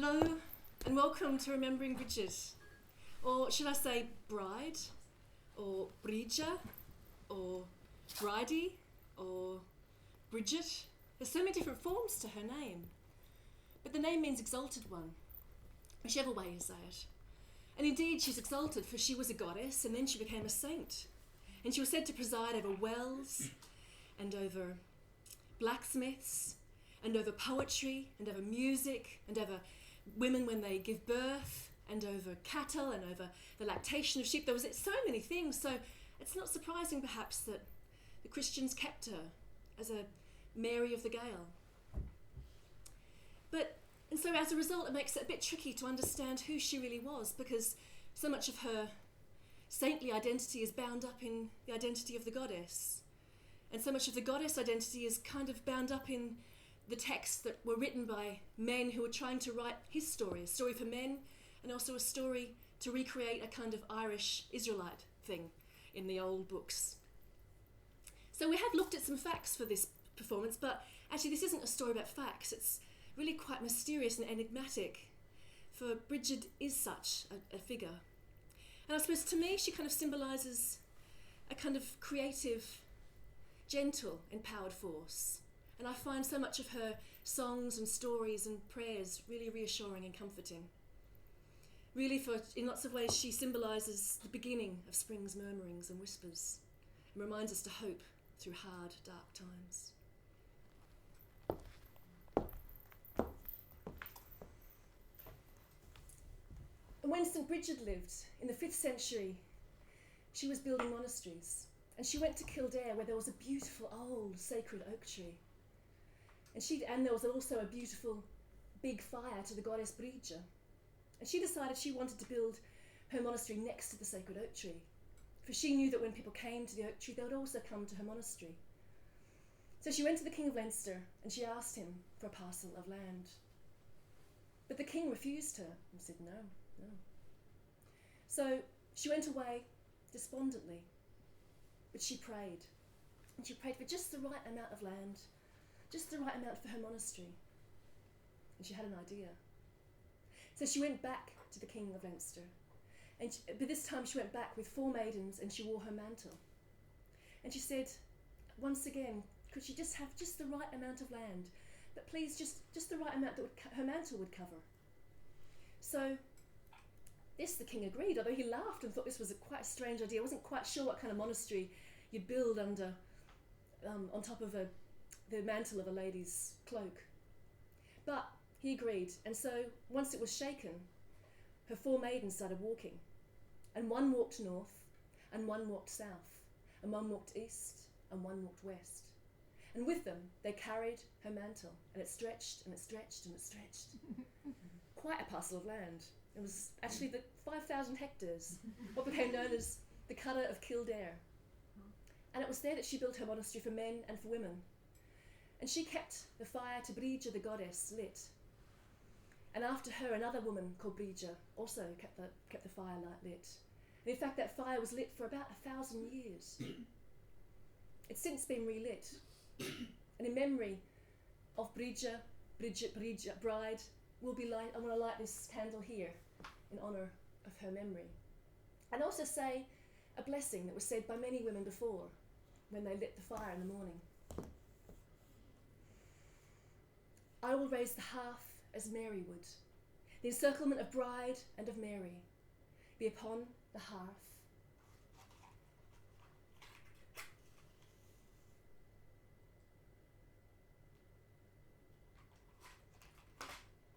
Hello and welcome to Remembering Brigid, or should I say Bride, or Brigid, or Bridie, or Brigid. There's so many different forms to her name, but the name means exalted one, whichever way you say it. And indeed she's exalted, for she was a goddess and then she became a saint, and she was said to preside over wells and over blacksmiths and over poetry and over music and over women when they give birth and over cattle and over the lactation of sheep. There was so many things, so it's not surprising perhaps that the Christians kept her as a Mary of the Gale. And so as a result, it makes it a bit tricky to understand who she really was, because so much of her saintly identity is bound up in the identity of the goddess. And so much of the goddess identity is kind of bound up in the texts that were written by men who were trying to write his story, a story for men, and also a story to recreate a kind of Irish Israelite thing in the old books. So we have looked at some facts for this performance, but actually this isn't a story about facts. It's really quite mysterious and enigmatic, for Brigid is such a figure. And I suppose to me she kind of symbolises a kind of creative, gentle, empowered force. And I find so much of her songs and stories and prayers really reassuring and comforting. Really, in lots of ways, she symbolises the beginning of spring's murmurings and whispers, and reminds us to hope through hard, dark times. And when St. Brigid lived in the 5th century, she was building monasteries. And she went to Kildare, where there was a beautiful old sacred oak tree. And there was also a beautiful big fire to the goddess Brigid. And she decided she wanted to build her monastery next to the sacred oak tree, for she knew that when people came to the oak tree, they would also come to her monastery. So she went to the King of Leinster and she asked him for a parcel of land. But the king refused her and said no. So she went away despondently, but she prayed. And she prayed for just the right amount of land, just the right amount for her monastery. And she had an idea. So she went back to the King of Leinster. But this time she went back with 4 maidens and she wore her mantle. And she said, once again, could she just have just the right amount of land, but please just the right amount that her mantle would cover. So this the king agreed, although he laughed and thought this was quite a strange idea. He wasn't quite sure what kind of monastery you'd build under, on top of the mantle of a lady's cloak. But he agreed, and so once it was shaken, her 4 maidens started walking, and one walked north, and one walked south, and one walked east, and one walked west. And with them, they carried her mantle, and it stretched, and it stretched, and it stretched. Quite a parcel of land. It was actually the 5,000 hectares, what became known as the Cutter of Kildare. And it was there that she built her monastery for men and for women. And she kept the fire to Brigid, the goddess, lit. And after her, another woman called Brigid also kept the fire light lit. And in fact, that fire was lit for about 1,000 years. It's since been relit. And in memory of Brigid, Bride, I want to light this candle here in honour of her memory. And also say a blessing that was said by many women before when they lit the fire in the morning. I will raise the hearth as Mary would. The encirclement of Bride and of Mary be upon the hearth.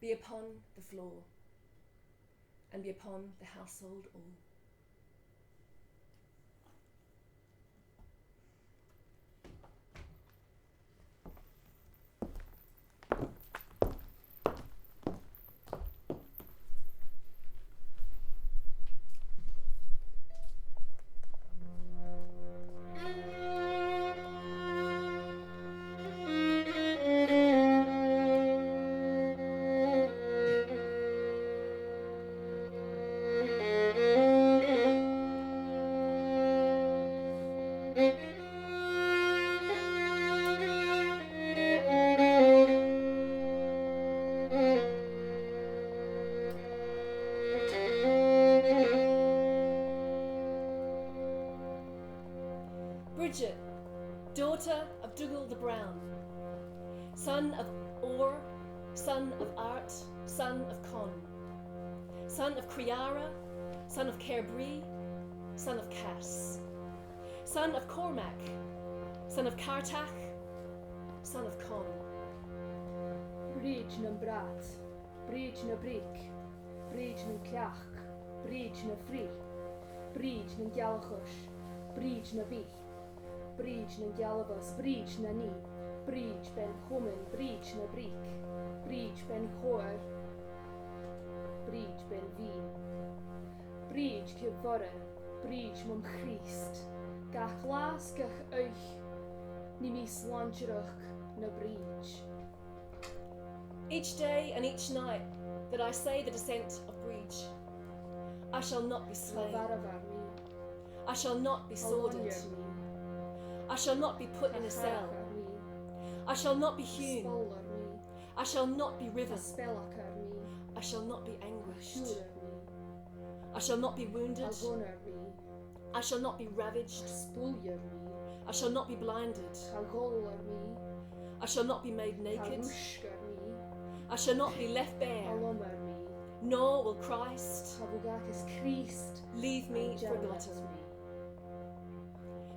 Be upon the floor, and be upon the household all. daughter of Dougal the Brown, son of Or, son of Art, son of Con, son of Criara, son of Cairbree, son of Cass, son of Cormac, son of Cartach, son of Con. Brigid na brat, Brigid na bric, Brigid na cleach, Brigid na frí, Brigid na gealachos, Brigid na bich, Brigid na gealabas, Brigid na ní, Brigid ben chumen, Brigid na bric, Brigid ben chóir, Brigid ben vín, Brigid ce vorre, Brigid mum Christ, gach las gach euch, ni mis lancherach na Brigid. Each day and each night that I say the descent of Brigid, I shall not be slain. I shall not be sworded. I shall not be put in a cell. I shall not be hewn. I shall not be riven. I shall not be anguished. I shall not be wounded. I shall not be ravaged. I shall not be blinded. I shall not be made naked. I shall not be left bare, nor will Christ leave me forgotten.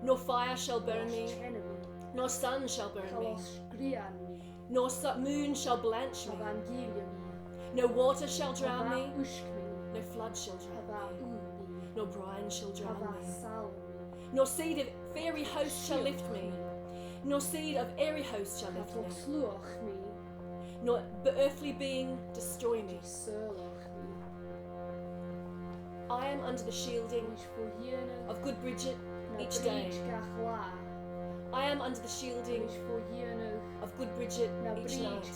No fire shall burn me, nor sun shall burn me, nor moon shall blanch me, no water shall drown me, no flood shall drown me, no brine shall drown me, no seed of fairy host shall lift me, no seed of airy host shall lift me, nor earthly being destroy me. I am under the shielding of good Brigid each day. I am under the shielding of good Brigid each night.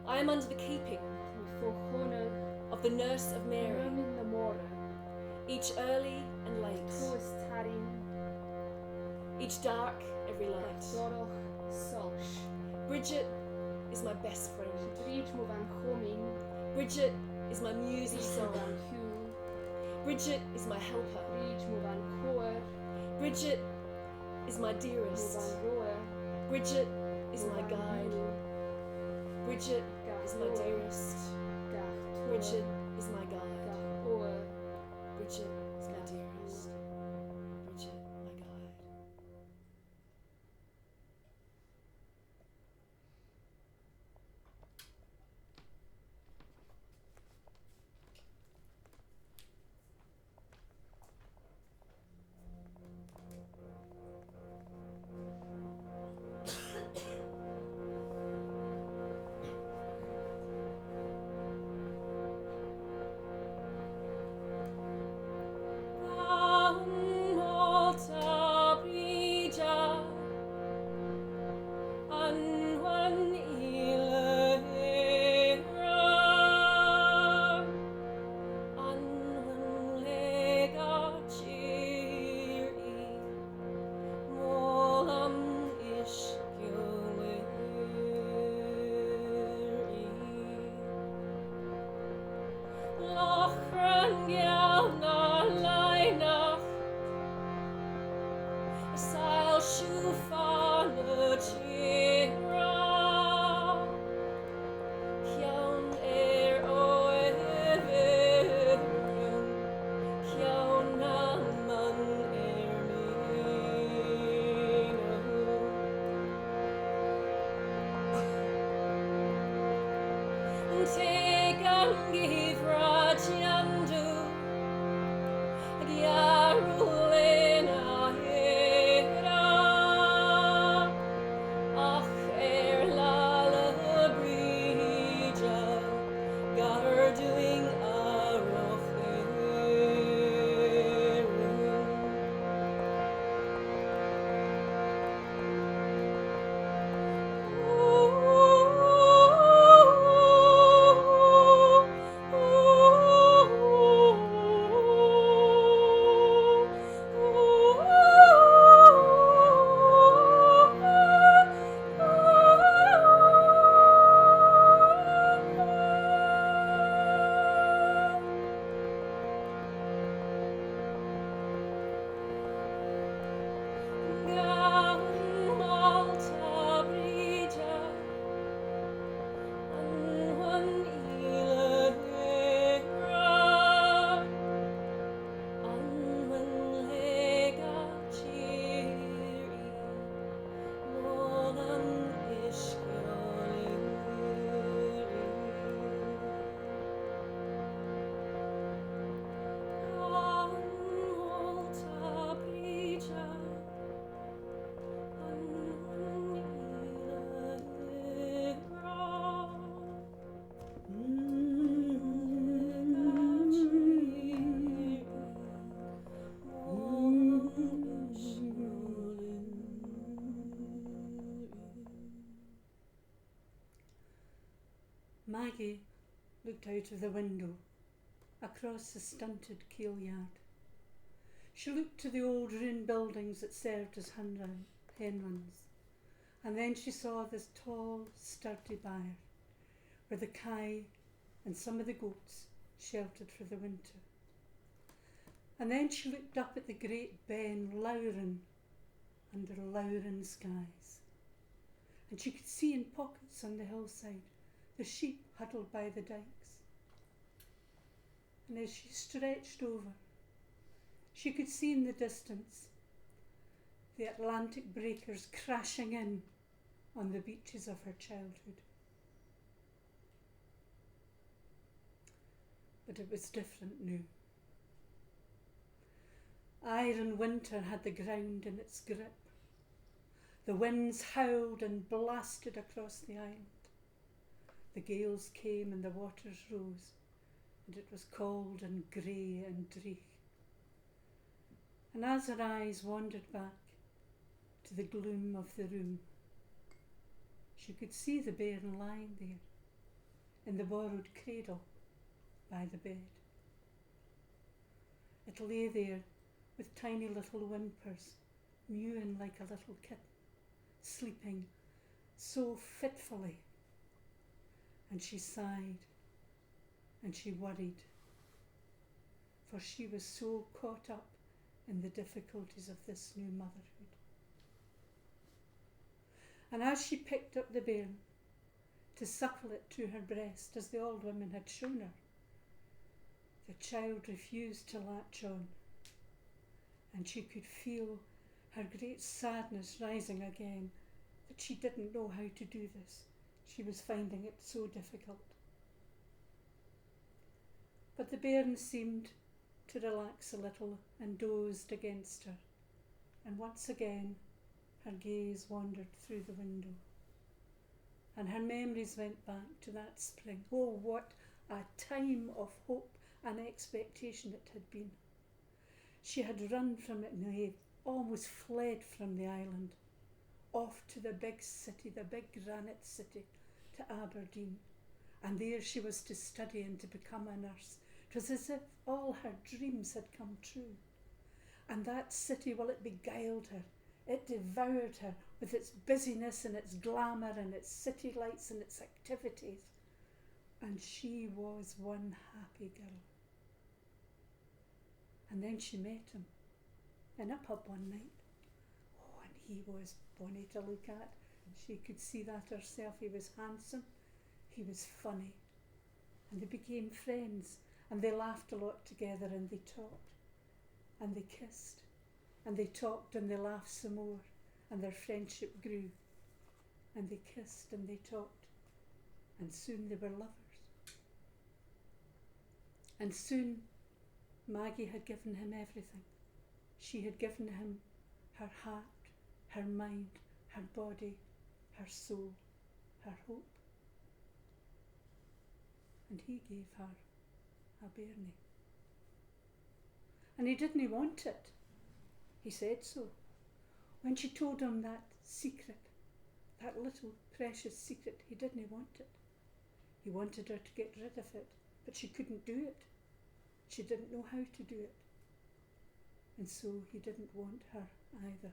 I am under the keeping of the nurse of Mary, each early and late, each dark every light. Brigid is my best friend. Brigid is my musy song. Brigid is my helper. Brigid is my dearest. Brigid is my guide. Brigid is my dearest. Brigid is my guide. Brigid is my dearest. Brigid, my guide. Maggie looked out of the window across the stunted keel yard. She looked to the old ruined buildings that served as hen runs, and then she saw this tall, sturdy byre where the kye and some of the goats sheltered for the winter. And then she looked up at the great ben lowering under louring skies, and she could see in pockets on the hillside the sheep huddled by the dikes. And as she stretched over, she could see in the distance the Atlantic breakers crashing in on the beaches of her childhood. But it was different now. Iron winter had the ground in its grip. The winds howled and blasted across the island. The gales came and the waters rose, and it was cold and grey and dreich. And as her eyes wandered back to the gloom of the room, she could see the bairn lying there in the borrowed cradle by the bed. It lay there with tiny little whimpers, mewing like a little kitten, sleeping so fitfully. And she sighed and she worried, for she was so caught up in the difficulties of this new motherhood. And as she picked up the bairn to suckle it to her breast, as the old woman had shown her, the child refused to latch on, and she could feel her great sadness rising again, that she didn't know how to do this. She was finding it so difficult. But the bairn seemed to relax a little and dozed against her, and once again her gaze wandered through the window, and her memories went back to that spring. Oh, what a time of hope and expectation it had been. She had run from it and almost fled from the island, off to the big city, the big granite city, to Aberdeen, and there she was to study and to become a nurse. It was as if all her dreams had come true. And that city, well, it beguiled her. It devoured her with its busyness and its glamour and its city lights and its activities. And she was one happy girl. And then she met him in a pub one night. Oh, and he was bonny to look at. She could see that herself. He was handsome, he was funny, and they became friends, and they laughed a lot together, and they talked, and they kissed, and they talked, and they laughed some more, and their friendship grew, and they kissed, and they talked, and soon they were lovers. And soon Maggie had given him everything. She had given him her heart, her mind, her body, her soul, her hope. And he gave her a bairnie. And he didn't want it. He said so. When she told him that secret, that little precious secret, he didn't want it. He wanted her to get rid of it, but she couldn't do it. She didn't know how to do it. And so he didn't want her either.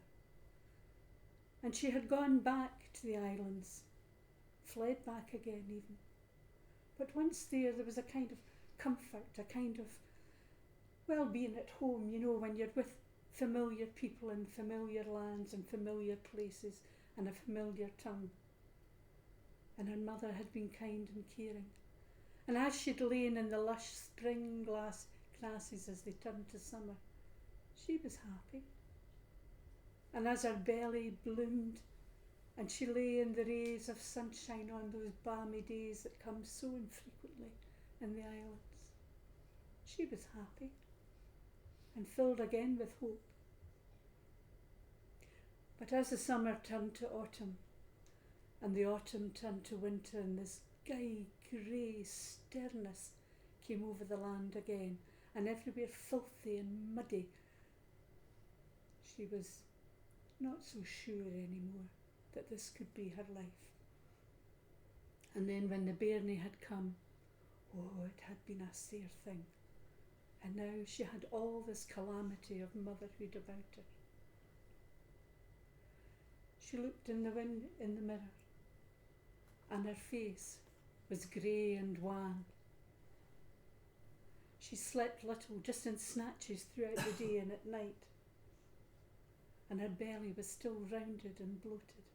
And she had gone back to the islands, fled back again even. But once there was a kind of comfort, a kind of, well, being at home, you know, when you're with familiar people in familiar lands and familiar places and a familiar tongue. And her mother had been kind and caring. And as she'd lain in the lush spring grasses as they turned to summer, she was happy. And as her belly bloomed and she lay in the rays of sunshine on those balmy days that come so infrequently in the islands, she was happy and filled again with hope. But as the summer turned to autumn and the autumn turned to winter, and this grey sternness came over the land again, and everywhere filthy and muddy, she was not so sure anymore that this could be her life. And then when the bairnie had come, oh, it had been a sair thing. And now she had all this calamity of motherhood about her. She looked in the mirror, and her face was grey and wan. She slept little, just in snatches throughout the day and at night. And her belly was still rounded and bloated.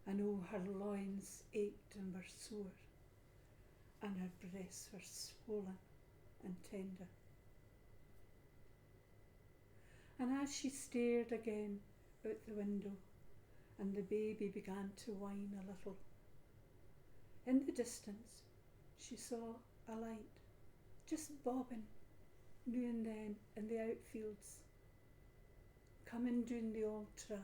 And oh, her loins ached and were sore, and her breasts were swollen and tender. And as she stared again out the window, and the baby began to whine a little, in the distance she saw a light just bobbing now and then in the outfields, coming down the old track.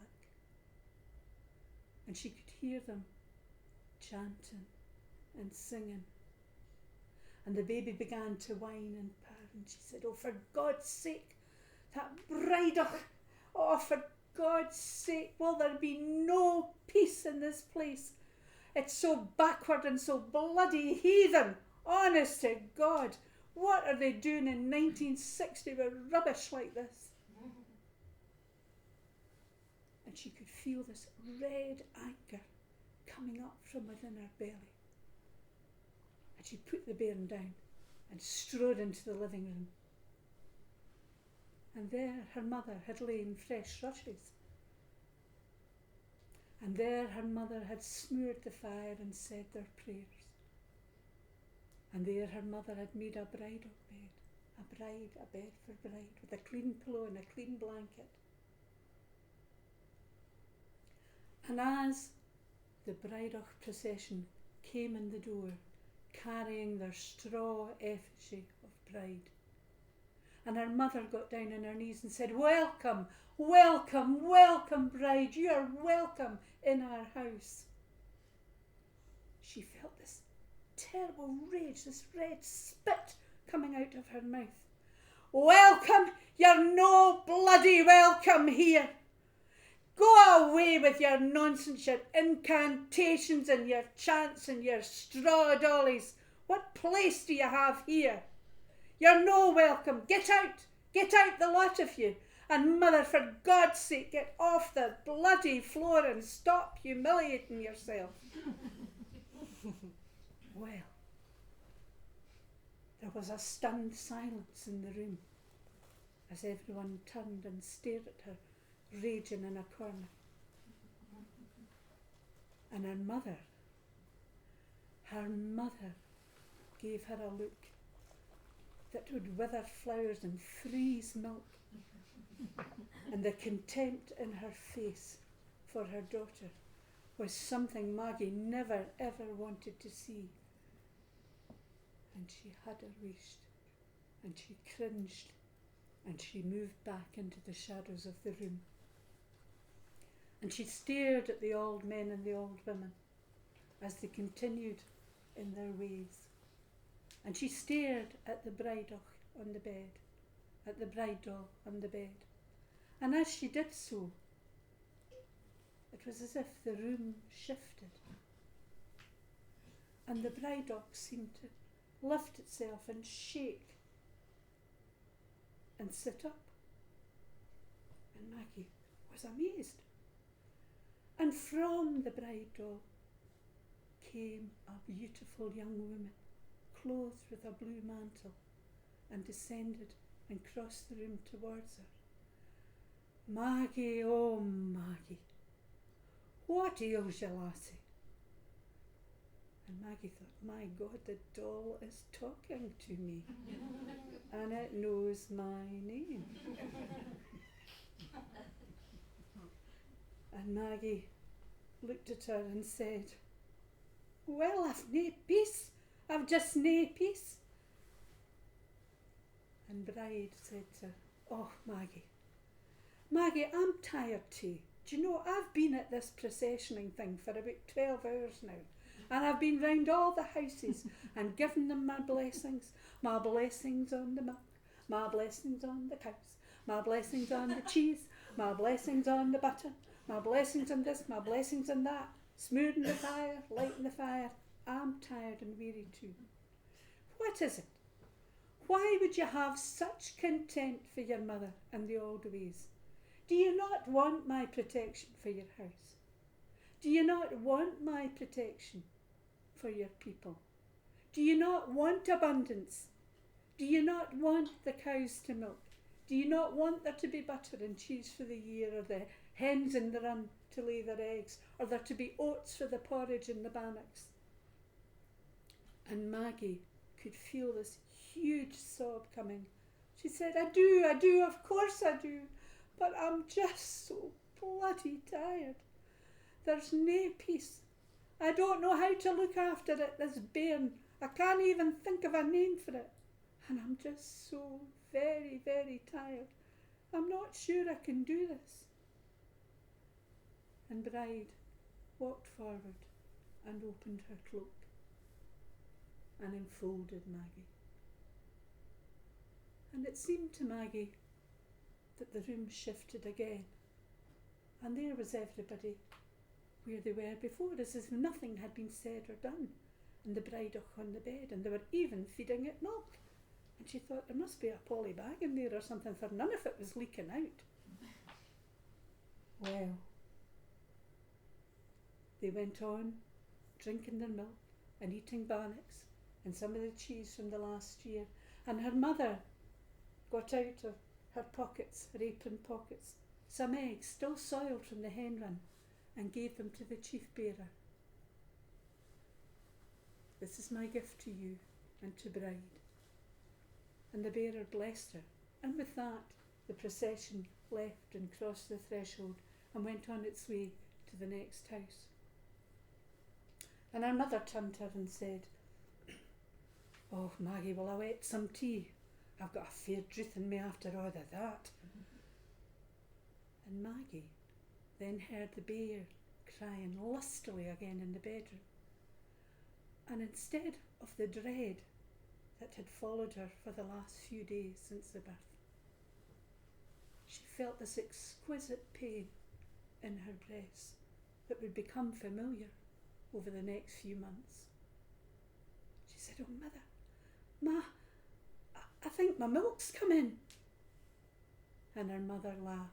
And she could hear them chanting and singing. And the baby began to whine and purr, and she said, oh, for God's sake, that bridle, oh, for God's sake, will there be no peace in this place? It's so backward and so bloody heathen, honest to God. What are they doing in 1960 with rubbish like this? And she could feel this red anger coming up from within her belly. And she put the bairn down and strode into the living room. And there her mother had lain fresh rushes. And there her mother had smeared the fire and said their prayers. And there her mother had made a bridal bed, a bed for bride, with a clean pillow and a clean blanket. And as the bridal procession came in the door, carrying their straw effigy of bride, and her mother got down on her knees and said, welcome, welcome, welcome, bride, you are welcome in our house. She felt this terrible rage, this red spit coming out of her mouth. Welcome, you're no bloody welcome here. Go away with your nonsense, your incantations and your chants and your straw dollies. What place do you have here? You're no welcome. Get out the lot of you. And mother, for God's sake, get off the bloody floor and stop humiliating yourself. Well, there was a stunned silence in the room as everyone turned and stared at her, raging in a corner. And her mother gave her a look that would wither flowers and freeze milk. And the contempt in her face for her daughter was something Maggie never ever wanted to see. And she had her wished, and she cringed, and she moved back into the shadows of the room. And she stared at the old men and the old women as they continued in their ways. And she stared at the bride on the bed, at the bride doll on the bed. And as she did so, it was as if the room shifted. And the bride doll seemed to lift itself and shake and sit up. And Maggie was amazed. And from the bride doll came a beautiful young woman, clothed with a blue mantle, and descended and crossed the room towards her. Maggie, oh Maggie, what ails you, lassie? And Maggie thought, my God, the doll is talking to me, and it knows my name. And Maggie looked at her and said, well, I've nae peace. I've just nae peace. And Bride said to her, oh, Maggie, I'm tired too. Do you know, I've been at this processioning thing for about 12 hours now. And I've been round all the houses and given them my blessings on the milk, my blessings on the cows, my blessings on the cheese, my blessings on the butter, my blessings on this, my blessings on that. Smoothing the fire, lighting the fire. I'm tired and weary too. What is it? Why would you have such contempt for your mother and the old ways? Do you not want my protection for your house? Do you not want my protection for your people? Do you not want abundance? Do you not want the cows to milk? Do you not want there to be butter and cheese for the year, or the hens in the run to lay their eggs, or there to be oats for the porridge in the bannocks? And Maggie could feel this huge sob coming. She said, I do, of course I do, but I'm just so bloody tired. There's no peace. I don't know how to look after it, this bairn. I can't even think of a name for it. And I'm just so very, very tired. I'm not sure I can do this. And Bride walked forward and opened her cloak and enfolded Maggie. And it seemed to Maggie that the room shifted again, and there was everybody where they were before, as if nothing had been said or done, and the bride on the bed, and they were even feeding it milk. And she thought there must be a poly bag in there or something, for none of it was leaking out. Well, they went on drinking their milk and eating bannocks and some of the cheese from the last year, and her mother got out of her pockets, her apron pockets, some eggs still soiled from the hen run, and gave them to the chief bearer. This is my gift to you and to Bride. And the bearer blessed her, and with that the procession left and crossed the threshold and went on its way to the next house. And her mother turned to her and said, Oh, Maggie, will I wet some tea? I've got a fair drouth in me after all of that. And Maggie then heard the bear crying lustily again in the bedroom. And instead of the dread that had followed her for the last few days since the birth, she felt this exquisite pain in her breast that would become familiar over the next few months. She said, Oh, Mother, I think my milk's come in. And her mother laughed.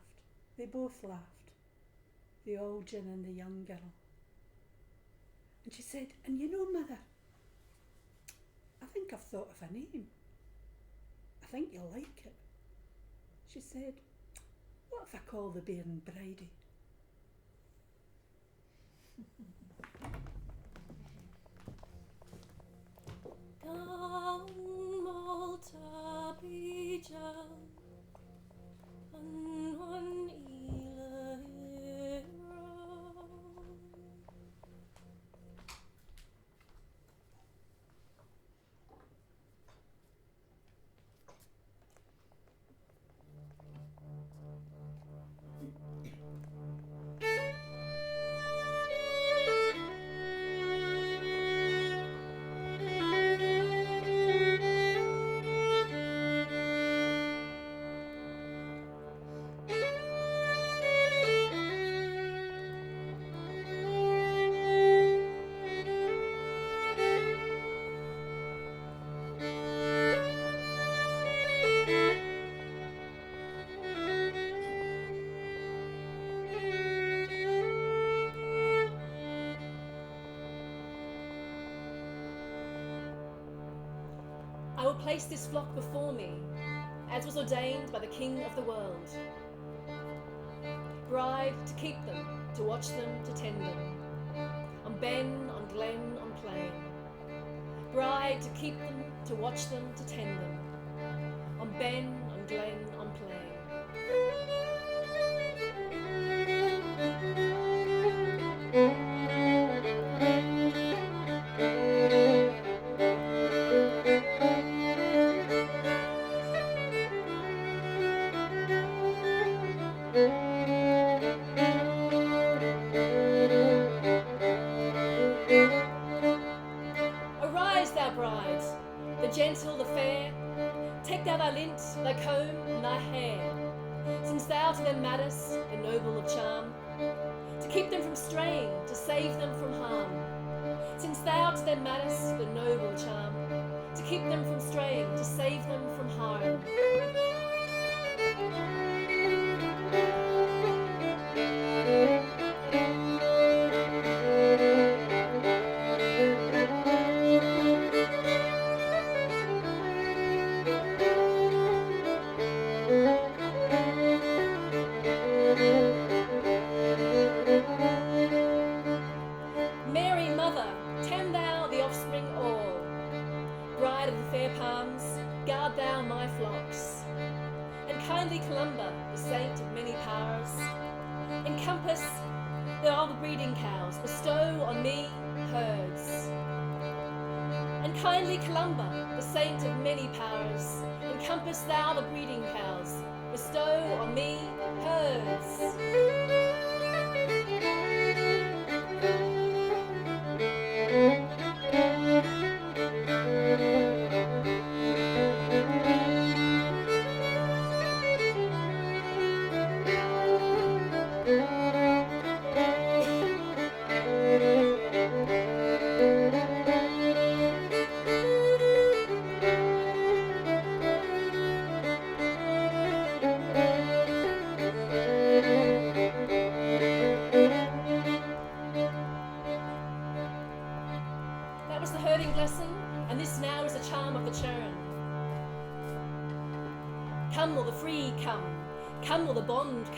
They both laughed, the old gin and the young girl. And she said, And you know, Mother, I think I've thought of a name. I think you'll like it. She said, What if I call the bairn Bridie? I will place this flock before me, as was ordained by the King of the world. Bride to keep them, to watch them, to tend them, on ben, on glen, on plain. Bride to keep them, to watch them, to tend them, on ben, on glen, on plain. Arise, thou bride, the gentle, the fair, take thou thy lint, thy comb, and thy hair. straying, to save them from harm. Since thou to them madest the noble charm, to keep them from straying, to save them from harm. Mary, Mother, tend thou the offspring all. Bride of the fair palms, guard thou my flocks. And kindly Columba, the saint of many powers, encompass thou the breeding cows, bestow on me herds. And kindly Columba, the saint of many powers, encompass thou the breeding cows, bestow on me herds. That was the herding lesson, and this now is the charm of the churn. Come will the free come will the bond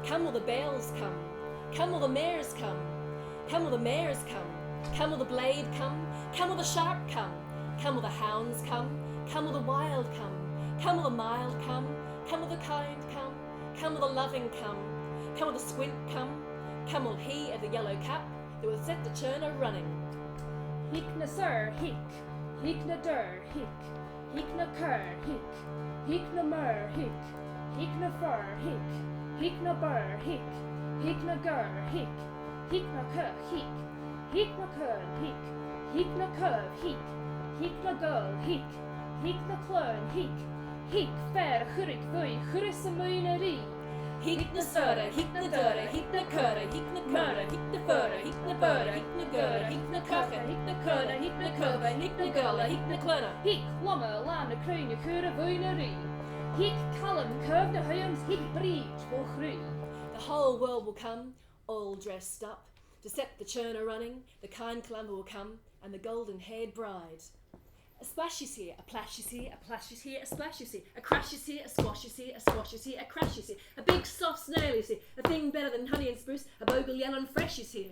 come will the bales come will the mares come will the mares come will the blade come will the sharp come will the hounds come will the wild come will the mild come will the kind come will the loving come will the squint come will he of the yellow cap that will set the churn a running. Hick na sir, hick na dur, hick na cur, hick na mur, hick na fur, hick na burr, hick na gur, hick na cur, hick na cur, hick na curve, hick na gull, hick na clun, hick fair, churig vui, churis a muineri. Hick na sura, hick na dura, hick na cura, hick na mura, hick na fura, hick na burra, hick na gura, hick na cucka, hick na cura, hick na curva, hick na gulla, hick na cluna. Hick lommer, lan na crune, cura vuineri. Hick callum, curve na huyums, hick breach, will chree. The whole world will come, all dressed up, to set the churn a running, the kind Columba will come, and the golden-haired bride. A splash is here, a plash is here, a plash is here, a splash is here, a crash is here, a squash is here, a squash is here, a crash is here, a big soft snail is here, a thing better than honey and spruce, a bogle yellow and fresh is here.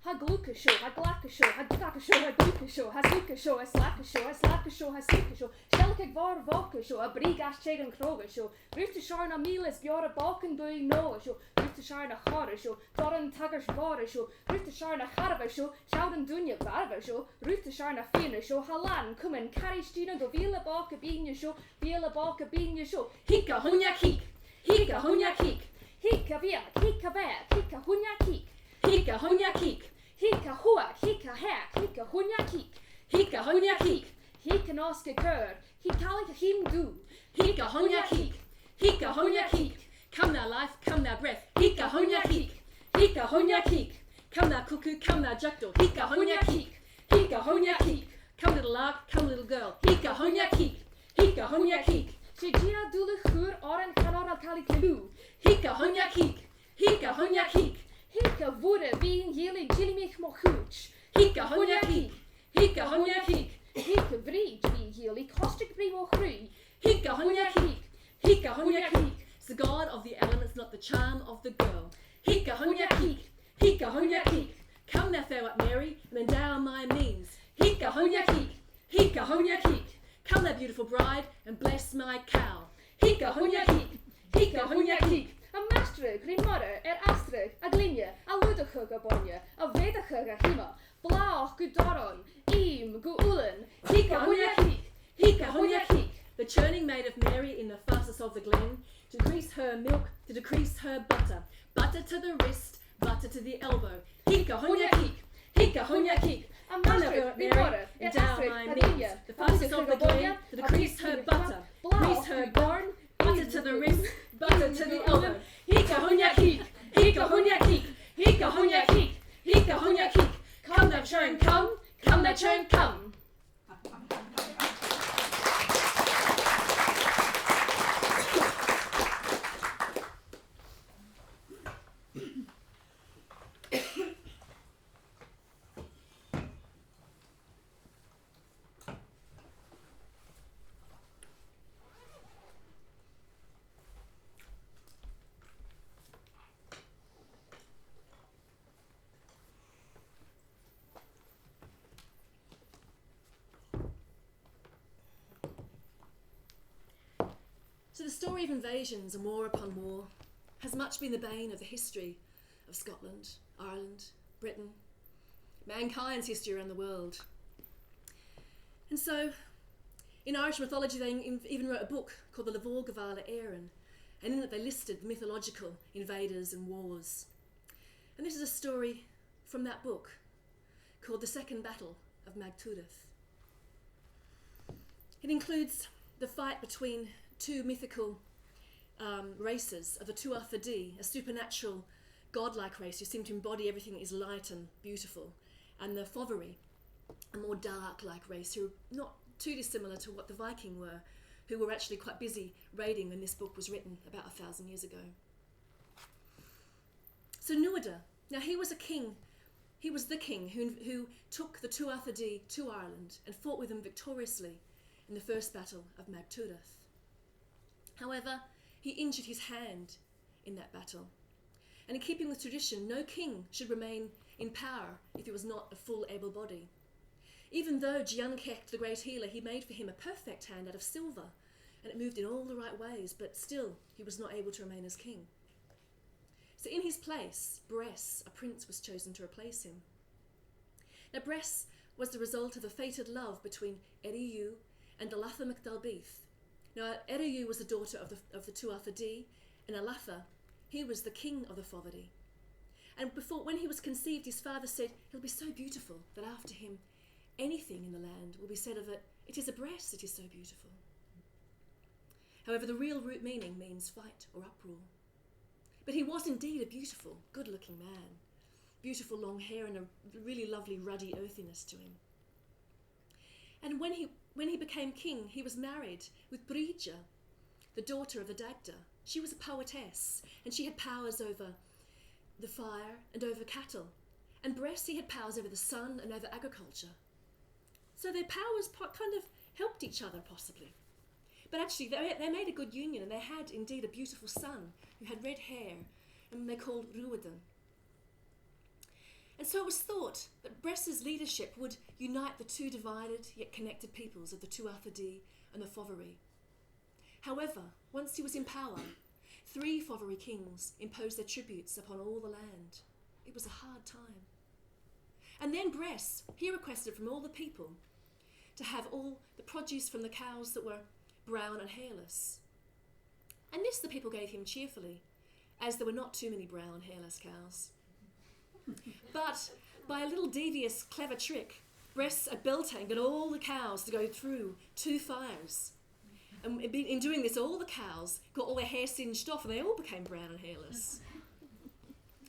Ha gluka show, ha glaka show, ha glaka show, ha gluka show, ha zuka show, ha slaka show, ha slaka show, ha suka show, stelkig var voka show, a brigas cheg and kroga show, rufte sharn a miles bjora baken doing noa show, rufte sharn a chara show, doran taggers vara show, rufte sharn a harva show, shoudan dunya varva show, rufte sharn a fina show, halan kumen carry stina go vila baka binya show, vila baka binya show, Hika hunyak hik, hika hunyak hik, hika viak, hika back, hika hunyak hik, hika hunyak hik, hika huak, hika hack, hika hunyak hik. hika hunyak hik, Hika noske kur, hikalik hindu. hika hunyak hik, hika hunyak hik. Come thou life, come thou breath, hika hunyak hik, hika hunyak hik. Come thou cuckoo, come thou jackdaw, hika hunyak hik, hika hunyak hik. Come little lark, come little girl, hika hunyak hik, hika hunyak hik. Shijia dule chur oren kanor al kali kelu. Hika hunyak hik, hika hunyak hik, Hika woede wien jeli jilimich mo hooch. hika hunyak hik, hika hunyak hik. Hika vriend wien jeli kostig brimo chrui. Hika hunyak hik, hika hunyak hik. It's the god of the elements, not the charm of the girl. Hika hunyak hik, hika hunyak hik. Come thou fair white Mary, and endow my means. Hika hunyak hik, hika hunyak hik. Come thou beautiful bride, and bless my cow. Hika hunyak hik, hika hunyak hik. A mastrug, rimorre, astrug, a glinje, a ludachug a bonje, a vedachug a hima, blauch gudaron, im gu ulen. Hika hunyak hik, hika hunyak hik. The churning maid of Mary in the fastest of the glen, to increase her milk, to decrease her butter. Butter to the wrist, butter to the elbow. Hika hunyak hik, hika hunyak hik. A mastrug, rimorre, endow astrug, my a means. glinje, The fastest of the glen, to decrease her butter. Increase her born, butter to the wrist, butter to the elbow. Hika hunyak hik, hika hunyak hik, hika Hika hunya kik, hika hunya kik. Come thou churn, come, come thou churn, come. So the story of invasions and war upon war has much been the bane of the history of Scotland, Ireland, Britain, mankind's history around the world. And so, in Irish mythology, they even wrote a book called the Lavor Gavala Éireann, and in it they listed mythological invaders and wars. And this is a story from that book called The Second Battle of Magtudath. It includes the fight between two mythical races of the Tuatha Dé, a supernatural, godlike race who seem to embody everything that is light and beautiful, and the Foveri, a more dark-like race who are not too dissimilar to what the Viking were, who were actually quite busy raiding when this book was written about 1,000 years ago. So Nuada, now he was a king. He was the king who took the Tuatha Dé to Ireland and fought with them victoriously in the first battle of Magtudath. However, he injured his hand in that battle. And in keeping with tradition, no king should remain in power if he was not a full able body. Even though Giancecht, the great healer, he made for him a perfect hand out of silver, and it moved in all the right ways, but still he was not able to remain as king. So in his place, Bress, a prince, was chosen to replace him. Now Bress was the result of a fated love between Eriu and Alatha MacDalbeath. Now, Eriu was the daughter of the Tuatha Dé, and Alatha, he was the king of the Foveri. And when he was conceived, his father said, he'll be so beautiful that after him, anything in the land will be said of it, it is a breast that is so beautiful. However, the real root meaning means fight or uproar. But he was indeed a beautiful, good-looking man. Beautiful long hair and a really lovely ruddy earthiness to him. And when he became king, he was married with Brigid, the daughter of the Dagda. She was a poetess, and she had powers over the fire and over cattle. And Bress, he had powers over the sun and over agriculture. So their powers kind of helped each other, possibly. But actually, they made a good union, and they had indeed a beautiful son who had red hair, and they called Ruadan. And so it was thought that Bress's leadership would unite the two divided yet connected peoples of the Tuatha Dé and the Foveri. However, once he was in power, 3 Foveri kings imposed their tributes upon all the land. It was a hard time. And then Bress, he requested from all the people to have all the produce from the cows that were brown and hairless. And this the people gave him cheerfully, as there were not too many brown, hairless cows. But by a little devious, clever trick, Bress at Beltane got all the cows to go through 2 fires. And in doing this, all the cows got all their hair singed off, and they all became brown and hairless.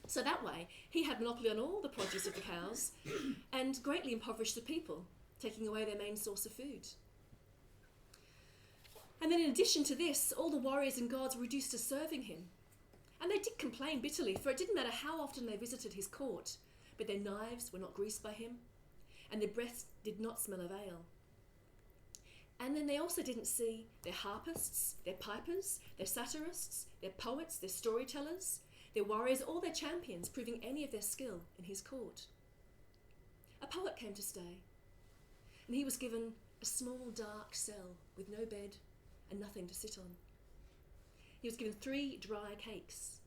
So that way, he had monopoly on all the produce of the cows and greatly impoverished the people, taking away their main source of food. And then in addition to this, all the warriors and gods were reduced to serving him. And they did complain bitterly, for it didn't matter how often they visited his court, but their knives were not greased by him, and their breath did not smell of ale. And then they also didn't see their harpists, their pipers, their satirists, their poets, their storytellers, their warriors, all their champions proving any of their skill in his court. A poet came to stay, and he was given a small dark cell with no bed and nothing to sit on. He was given 3 dry cakes.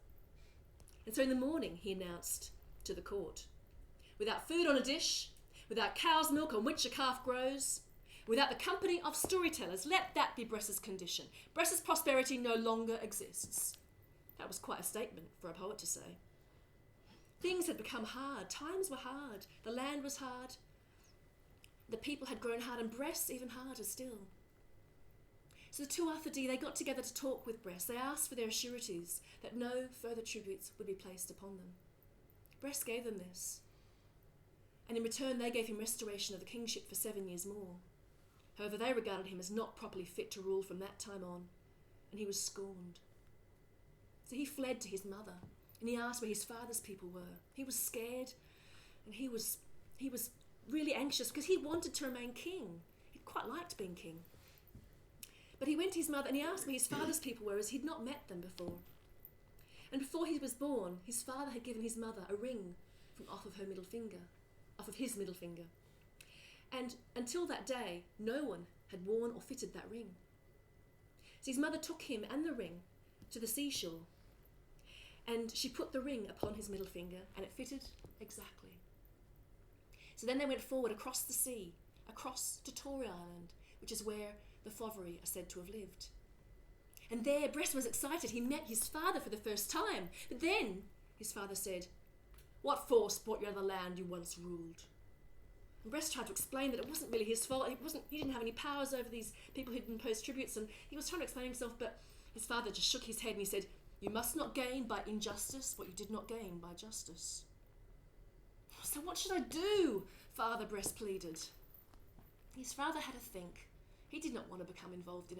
And so in the morning he announced to the court, without food on a dish, without cow's milk on which a calf grows, without the company of storytellers, let that be Bress's condition. Bress's prosperity no longer exists. That was quite a statement for a poet to say. Things had become hard. Times were hard. The land was hard. The people had grown hard, and Bress even harder still. So the Tuatha Dé, they got together to talk with Bress. They asked for their sureties that no further tributes would be placed upon them. Bress gave them this. And in return, they gave him restoration of the kingship for 7 years more. However, they regarded him as not properly fit to rule from that time on, and he was scorned. So he fled to his mother, and he asked where his father's people were. He was scared, and he was really anxious because he wanted to remain king. He quite liked being king. But he went to his mother and he asked where his father's people were, as he'd not met them before. And before he was born, his father had given his mother a ring from off of his middle finger. And until that day, no one had worn or fitted that ring. So his mother took him and the ring to the seashore, and she put the ring upon his middle finger, and it fitted exactly. So then they went forward across the sea, across to Tory Island, which is where the Fovery are said to have lived. And there, Bress was excited. He met his father for the first time. But then his father said, "What force brought you out of the land you once ruled?" And Bress tried to explain that it wasn't really his fault. He didn't have any powers over these people who'd imposed tributes, and he was trying to explain himself, but his father just shook his head and he said, "You must not gain by injustice what you did not gain by justice." "So what should I do?" Father Bress pleaded. His father had a think. He did not want to become involved in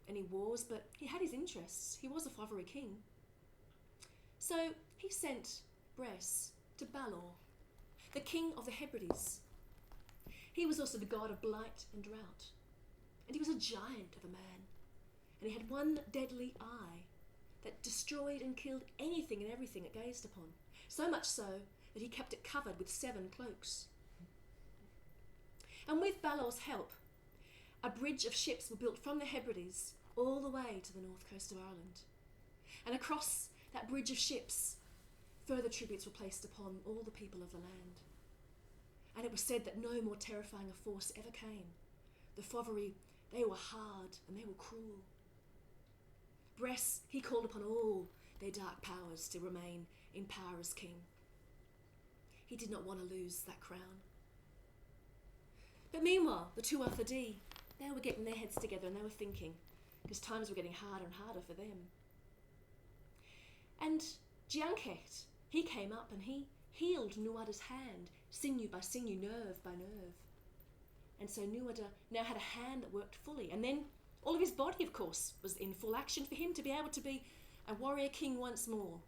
any wars, but he had his interests. He was a Fovery king. So he sent Bress to Balor, the king of the Hebrides. He was also the god of blight and drought. And he was a giant of a man. And he had one deadly eye that destroyed and killed anything and everything it gazed upon. So much so that he kept it covered with 7 cloaks. And with Balor's help, a bridge of ships were built from the Hebrides all the way to the north coast of Ireland. And across that bridge of ships, further tributes were placed upon all the people of the land. And it was said that no more terrifying a force ever came. The Fovery, they were hard and they were cruel. Bress, he called upon all their dark powers to remain in power as king. He did not want to lose that crown. But meanwhile, the Tuatha Dé, they were getting their heads together and they were thinking, because times were getting harder and harder for them. And Giancecht, he came up and he healed Nuada's hand, sinew by sinew, nerve by nerve. And so Nuada now had a hand that worked fully. And then all of his body, of course, was in full action for him to be able to be a warrior king once more.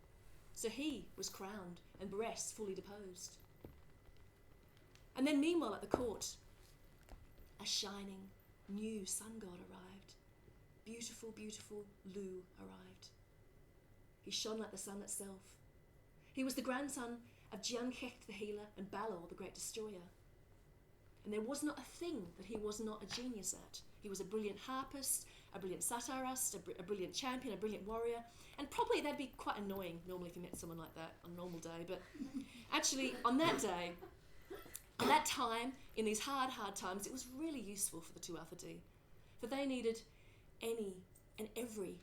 So he was crowned and Bress fully deposed. And then meanwhile at the court, a shining new sun god arrived. Beautiful, beautiful Lu arrived. He shone like the sun itself. He was the grandson of Giancecht the healer and Balor the great destroyer. And there was not a thing that he was not a genius at. He was a brilliant harpist, a brilliant satirist, a brilliant champion, a brilliant warrior. And probably that'd be quite annoying normally if you met someone like that on a normal day. But actually on that day, at that time, in these hard times, it was really useful for the Tuatha Dé. For they needed any and every,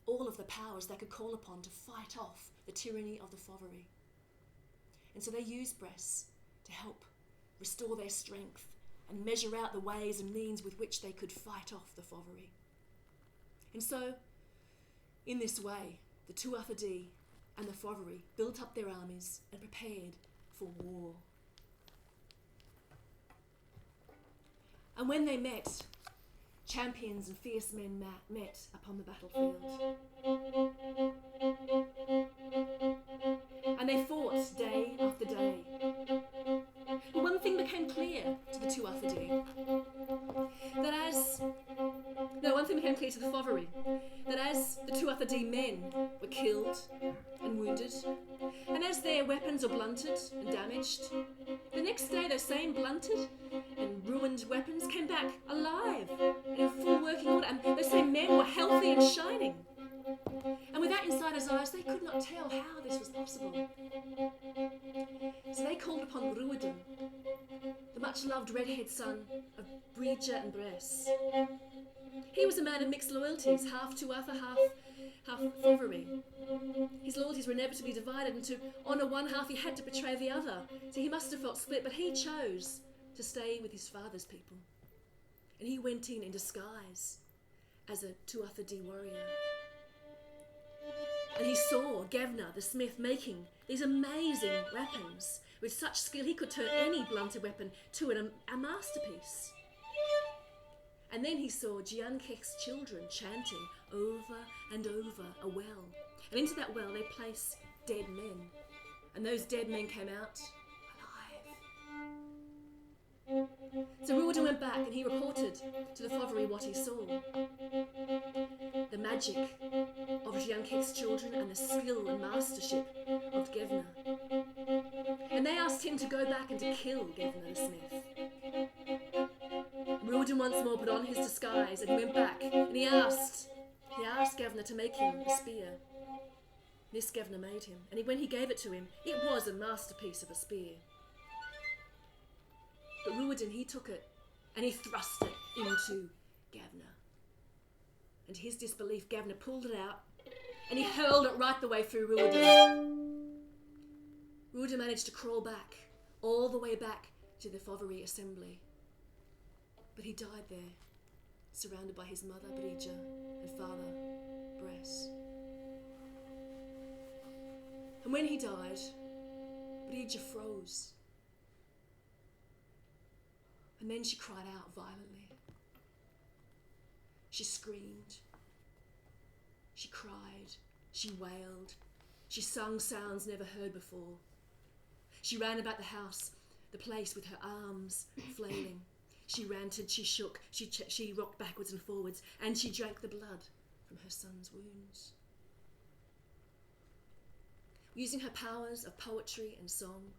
all of the powers they could call upon to fight off the tyranny of the Fovery. And so they used Bress to help restore their strength and measure out the ways and means with which they could fight off the Fovery. And so, in this way, the Tuatha Dé and the Fovery built up their armies and prepared for war. And when they met, champions and fierce men met upon the battlefield. And they fought day after day. But one thing became clear to the Tuatha Dé, one thing became clear to the Fovery, that as the Tuatha Dé men were killed and wounded, and as their weapons were blunted and damaged, the next day those same blunted and ruined weapons came back alive and in full working order, and those same men were healthy and shining. And with that inside his eyes, they could not tell how this was possible. So they called upon Ruadin, the much-loved red-haired son of Brigid and Bress. He was a man of mixed loyalties, half Tuatha, half Fovery. His loyalties were inevitably divided, and to honour one half he had to betray the other. So he must have felt split, but he chose to stay with his father's people. And he went in disguise as a Tuatha Dé warrior. And he saw Gavna, the smith, making the these amazing weapons. With such skill, he could turn any blunted weapon to a masterpiece. And then he saw Giankech's children chanting over and over a well. And into that well they placed dead men. And those dead men came out alive. So Ruadin went back and he reported to the Fovery what he saw. The magic of Giankech's children and the skill and mastership of Gevna. And they asked him to go back and to kill Gevna the smith. Ruadin once more put on his disguise and he went back and he asked Gevna to make him a spear. This Gevna made him, and when he gave it to him, it was a masterpiece of a spear. But Ruadin, he took it and he thrust it into Gevna. And to his disbelief, Gevna pulled it out and he hurled it right the way through Ruadin. Ruadin managed to crawl back, all the way back to the Fovery assembly. But he died there, surrounded by his mother, Brigid, and father, Bress. And when he died, Brigid froze. And then she cried out violently. She screamed. She cried. She wailed. She sung sounds never heard before. She ran about the house, the place with her arms flailing. She ranted, she shook, she rocked backwards and forwards, and she drank the blood from her son's wounds. Using her powers of poetry and song,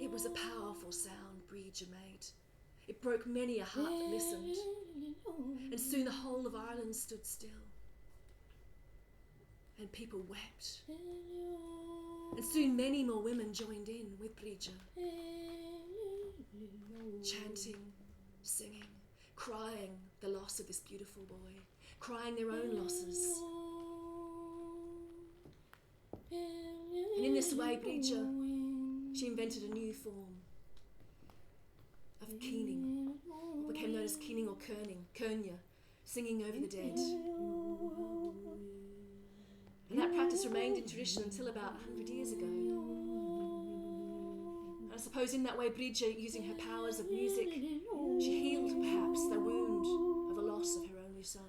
it was a powerful sound Brigid made. It broke many a heart that listened, and soon the whole of Ireland stood still, and people wept, and soon many more women joined in with Brigid, chanting, singing, crying the loss of this beautiful boy, crying their own losses. And in this way, Brigid, she invented a new form of keening, what became known as keening or kernia, singing over the dead. And that practice remained in tradition until about 100 years ago. And I suppose in that way, Brigid, using her powers of music, she healed perhaps the wound of a loss of her only son.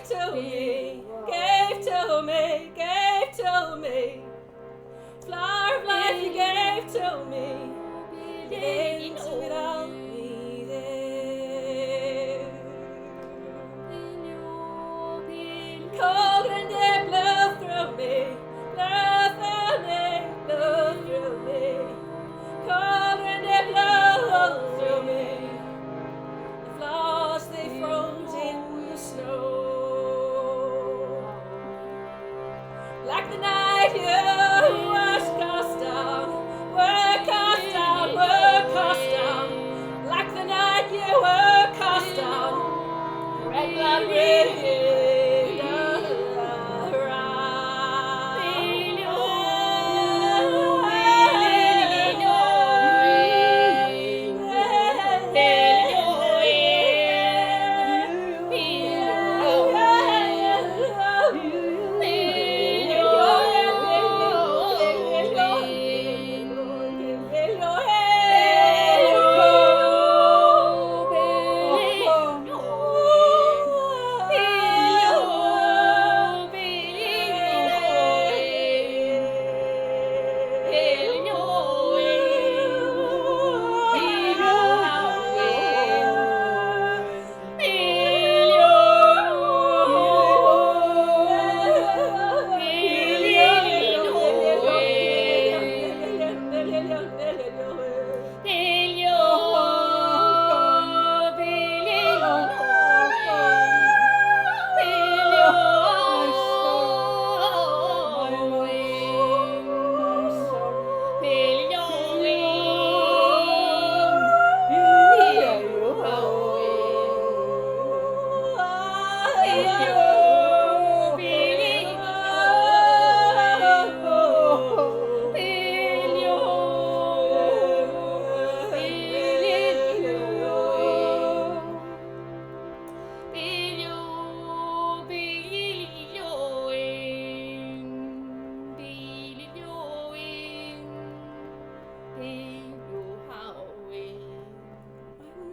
to me, gave to me, gave to me. Flower of life you gave to me, gave to without me there. Cold and deep blew through me, blew through me, blew through me. Cold and deep blew through me. The flowers they froze in the snow. Like the night you were cast down, were cast down, were cast down. Like the night you were cast down, red blood red.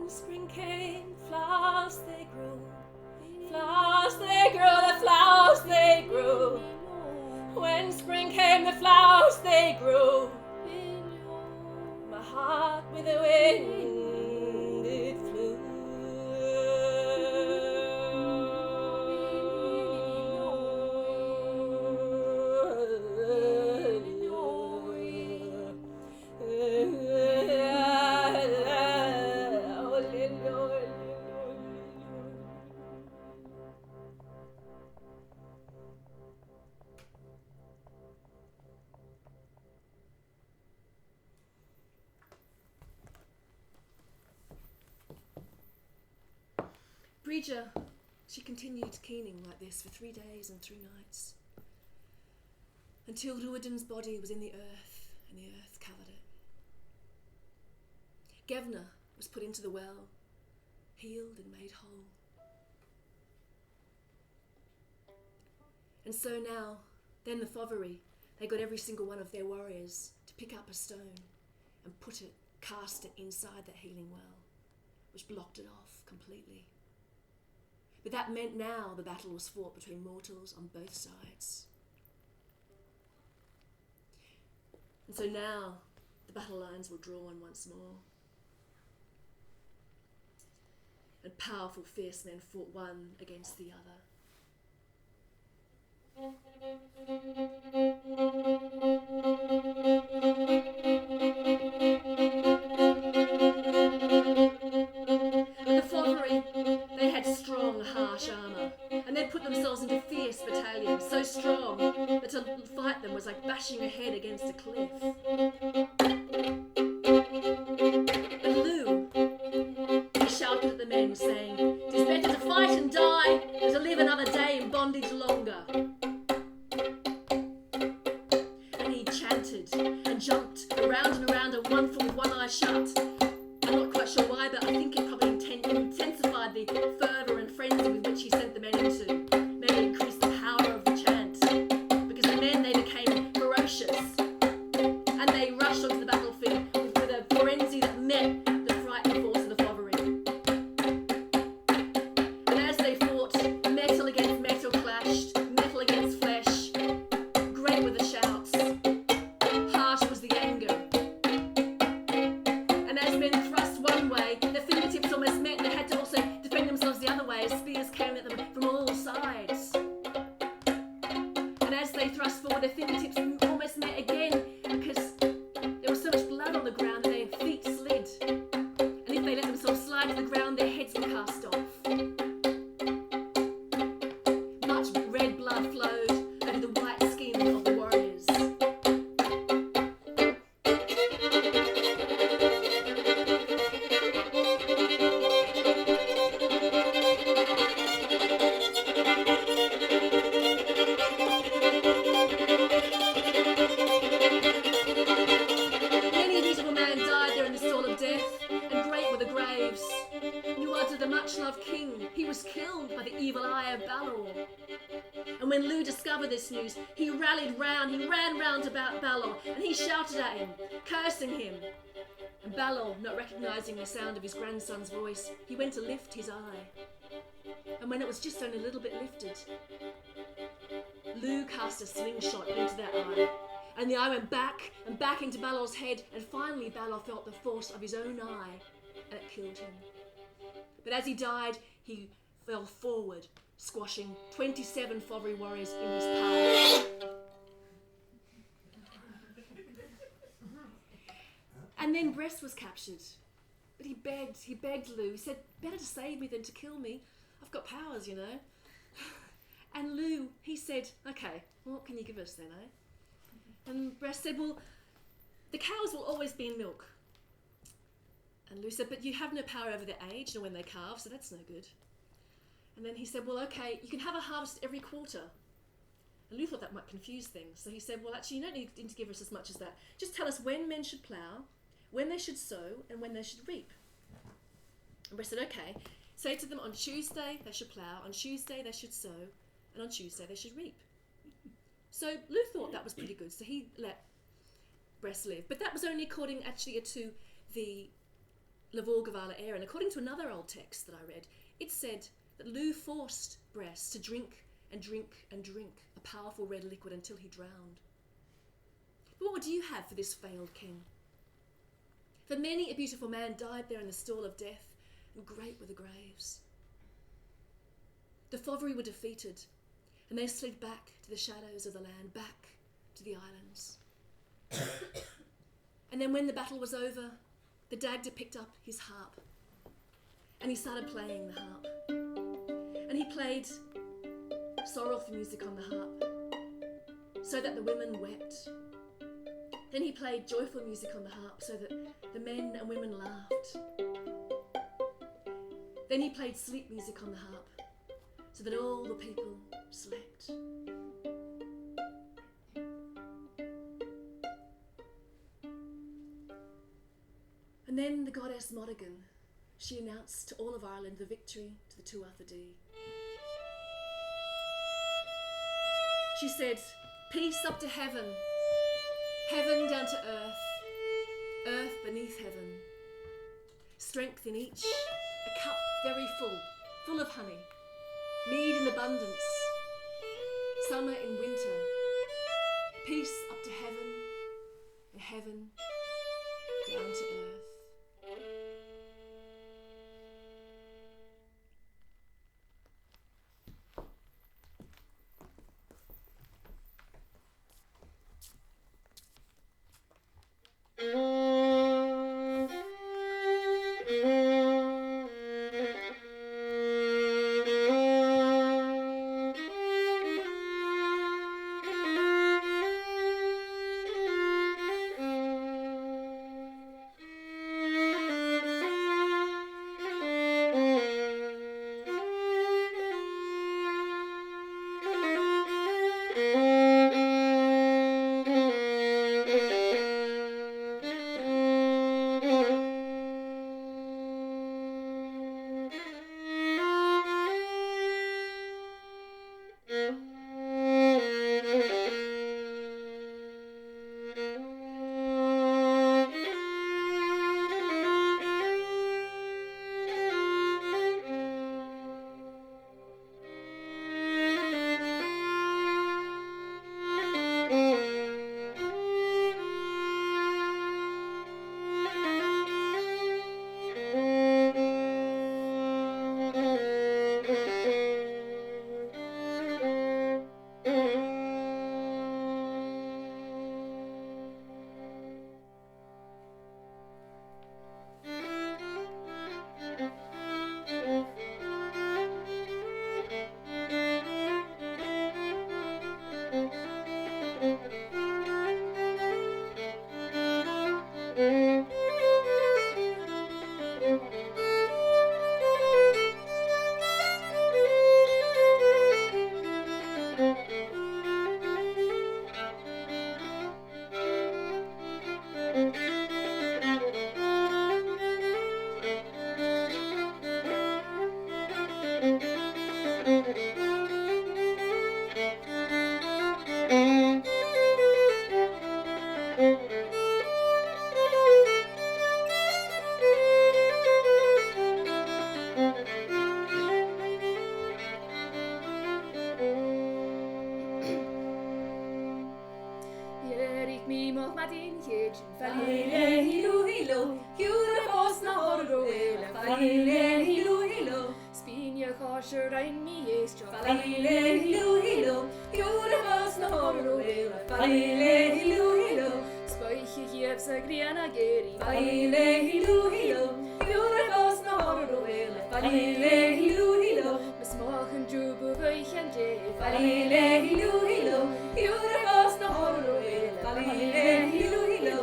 Spring came, flowers they grew, the flowers they grew. When spring came, the flowers they grew. My heart with the wind it flew. Brigid, she continued keening like this for 3 days and 3 nights, until Ruadin's body was in the earth, and the earth covered it. Gevna was put into the well, healed and made whole. And so now, then the Fovery, they got every single one of their warriors to pick up a stone and cast it inside that healing well, which blocked it off completely. But that meant now the battle was fought between mortals on both sides. And so now the battle lines were drawn once more. And powerful, fierce men fought one against the other. But the Fovery, they had strong, harsh armour, and they'd put themselves into fierce battalions, so strong that to fight them was like bashing a head against a cliff. But Lou, he shouted at the men, saying, "'Tis better to fight and die than to live another day in bondage longer." And he chanted and jumped around and around on one foot with one eye shut. I'm not quite sure why, but I think it probably intensified the fervour and frenzy with which he sent the men into. Maybe increased the power of the chant, because the men, they became ferocious, and they rushed onto the battlefield with a frenzy that met the frightening force of the Fovery. And as they fought metal against metal, by the evil eye of Balor. And when Lugh discovered this news, he ran round about Balor, and he shouted at him, cursing him. And Balor, not recognising the sound of his grandson's voice, he went to lift his eye. And when it was just only a little bit lifted, Lugh cast a slingshot into that eye, and the eye went back and back into Balor's head, and finally Balor felt the force of his own eye, and it killed him. But as he died, he fell forward, squashing 27 Fovri warriors in his path. And then Bress was captured. But he begged Lugh. He said, better to save me than to kill me. I've got powers, you know. And Lugh, he said, okay, well, what can you give us then, eh? And Bress said, well, the cows will always be in milk. And Lugh said, but you have no power over their age nor when they calve, so that's no good. And then he said, well, okay, you can have a harvest every quarter. And Lugh thought that might confuse things. So he said, well, actually, you don't need to give us as much as that. Just tell us when men should plough, when they should sow, and when they should reap. And Bress said, okay, say to them on Tuesday they should plough, on Tuesday they should sow, and on Tuesday they should reap. So Lugh thought that was pretty good, so he let Bress live. But that was only according actually to the Lavor Gavala era. And according to another old text that I read, it said that Lugh forced Bress to drink and drink and drink a powerful red liquid until he drowned. But what would you have for this failed king? For many a beautiful man died there in the stall of death, and great were the graves. The Fovri were defeated, and they slid back to the shadows of the land, back to the islands. And then when the battle was over, the Dagda picked up his harp, and he started playing the harp. And he played sorrowful music on the harp, so that the women wept. Then he played joyful music on the harp, so that the men and women laughed. Then he played sleep music on the harp, so that all the people slept. And then the goddess Monaghan, she announced to all of Ireland the victory to the Tuatha Dé. She said, peace up to heaven, heaven down to earth, earth beneath heaven. Strength in each, a cup very full, full of honey, mead in abundance, summer in winter, peace up to heaven, and heaven down to earth. Jerik mi moch madin jejin Falile hilu hilu, jure vos na horro ele. Falile hilu hilu, Spinje kosher ein mi jest jo falile hilu hilu, jure vos na horro ele. Falile hilu hilu, Speiche hier sa griana geri falile hilu hilu, jure vos na horro ele. Falile hilu hilu, Mes mochen jubu weichen je falile hilu hilu, jure vos na horro ele. Falile hilu hilu.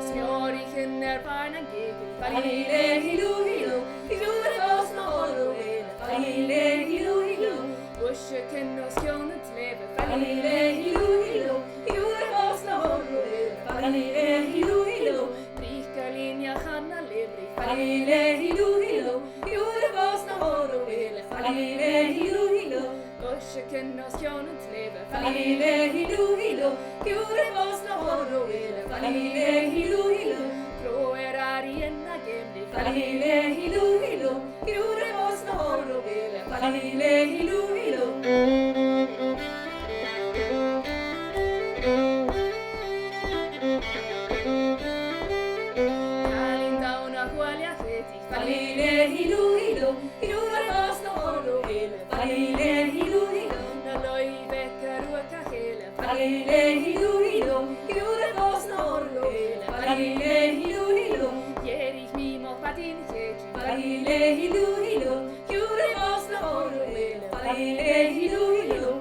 Smjorichen varna gegen Falile hilu hilu, jure vos na horro ele. Falile hilu hilu, Busche ken os kjonens leve falile hilu hilu, jure vos na horro ele. Falile hilu hilu, Brika linja hanna levri falile hilu hilu, jure vos na horro ele. Falile hilu hilu, Busche ken os kjonens leve falile hilu hilu, jure vos na horro ele. Falile hilu hilu, Kroer arienna gemli falile hilu hilu, jure vos na horro ele. Falile hilu hilu. Kalin dauna hualia heti Falile hilu hilu, jure vos na horro ele. Falile hilu hilu, Na loi vekka ruoka hele falile hilu hilu, jure vos na horro ele. Falile hilu hilu, Jerik mi moch madin jejin falile hilu hilu, jure vos na horro ele. Falile hilu hilu.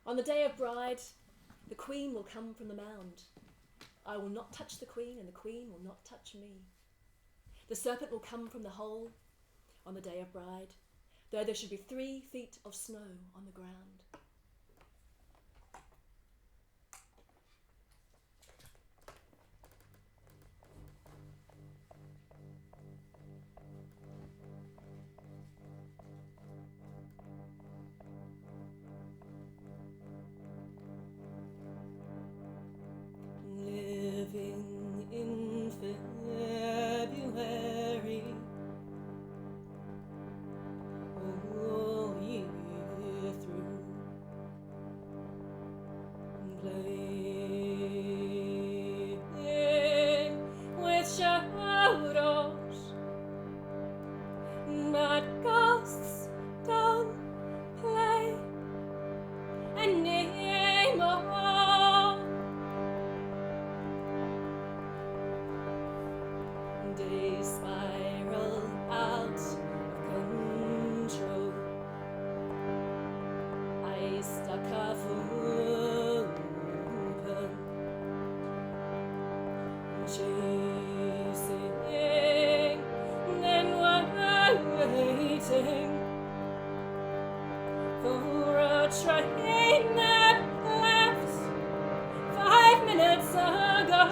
On the day of bride, the queen will come from the mound. I will not touch the queen, and the queen will not touch me. The serpent will come from the hole on the day of bride, though there should be 3 feet of snow on the ground. Living in February, all year through, playing with shadows, but ghosts don't play anymore. Days spiral out of control. I stuck half open, chasing, then waiting for a train that left 5 minutes ago.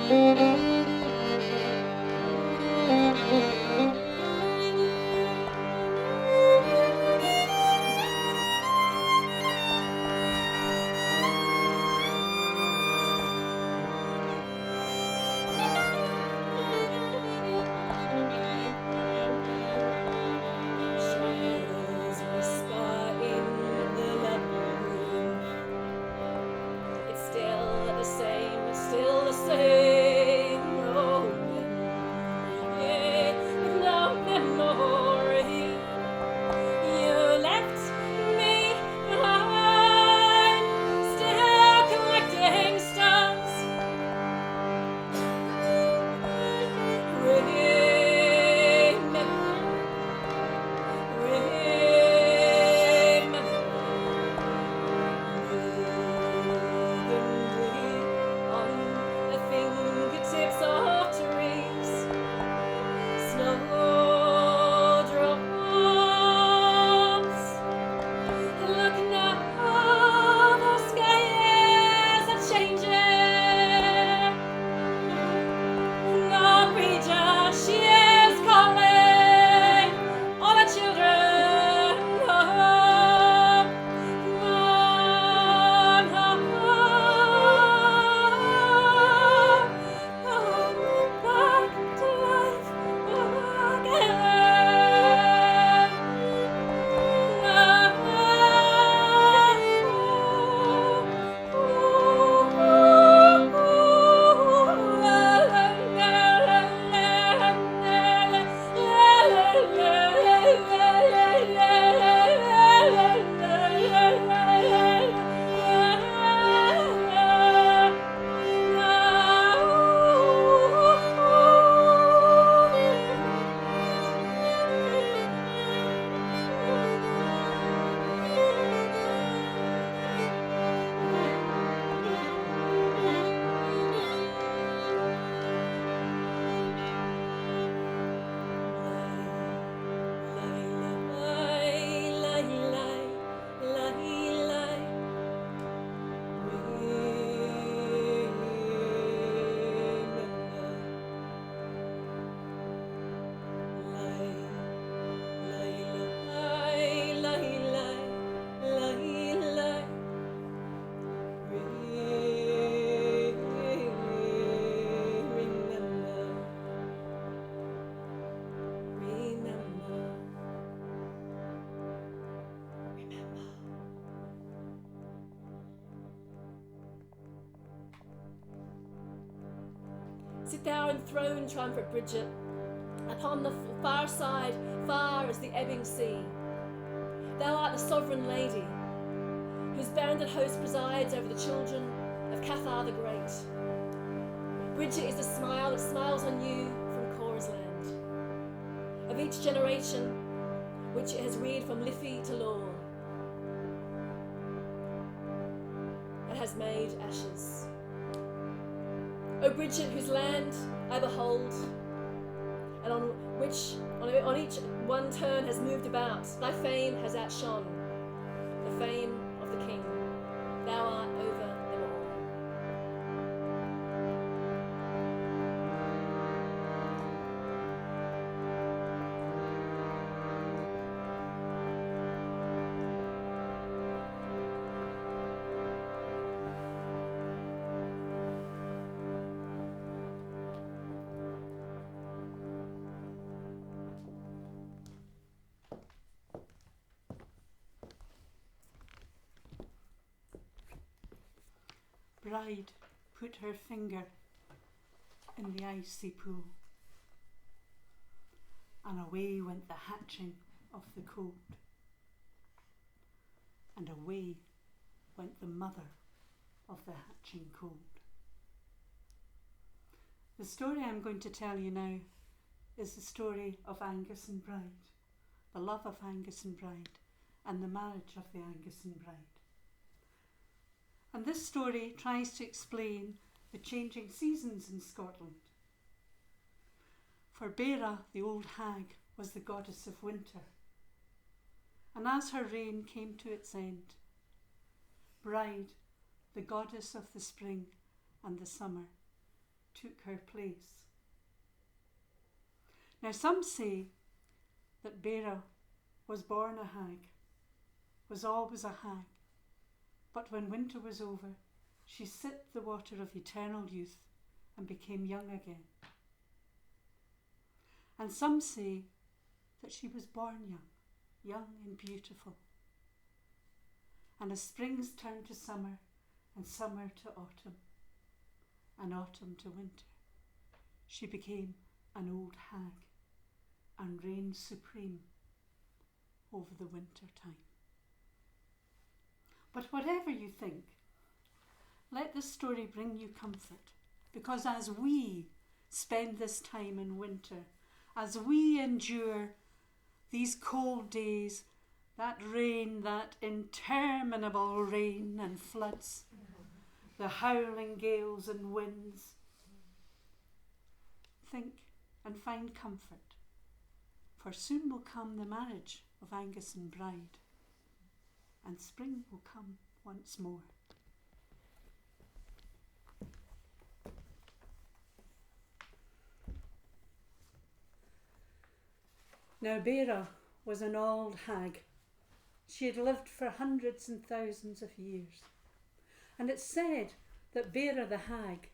Shadows whisper in the lovely room. It's still the same, it's still the same. Oh, memory, with no memory. You left me behind, still collecting stones. On the fingertips of trees, snowdrops. Look now, the sky is a-changing. No preacher, she is calling all the children home. Home, back to life Sit thou enthroned, triumphant Brigid, upon the far side, far as the ebbing sea. Thou art the sovereign lady, whose banded host presides over the children of Cathar the Great. Brigid is the smile that smiles on you from Cora's land, of each generation which it has reared from Liffey to Lorne, and has made ashes. O Brigid, whose land I behold, and on which on each one turn has moved about, thy fame has outshone the fame of the King. Thou art over them all. Bride put her finger in the icy pool, and away went the hatching of the cold, and away went the mother of the hatching cold. The story I'm going to tell you now is the story of Angus and Bride, the love of Angus and Bride, and the marriage of the Angus and Bride. And this story tries to explain the changing seasons in Scotland. For Bera, the old hag, was the goddess of winter. And as her reign came to its end, Bride, the goddess of the spring and the summer, took her place. Now some say that Bera was born a hag, was always a hag, but when winter was over, she sipped the water of eternal youth and became young again. And some say that she was born young and beautiful. And as springs turned to summer, and summer to autumn, and autumn to winter, she became an old hag and reigned supreme over the winter time. But whatever you think, let this story bring you comfort, because as we spend this time in winter, as we endure these cold days, that rain, that interminable rain and floods, the howling gales and winds, think and find comfort, for soon will come the marriage of Angus and Bride, and spring will come once more. Now Bera was an old hag. She had lived for hundreds and thousands of years. And it's said that Bera the hag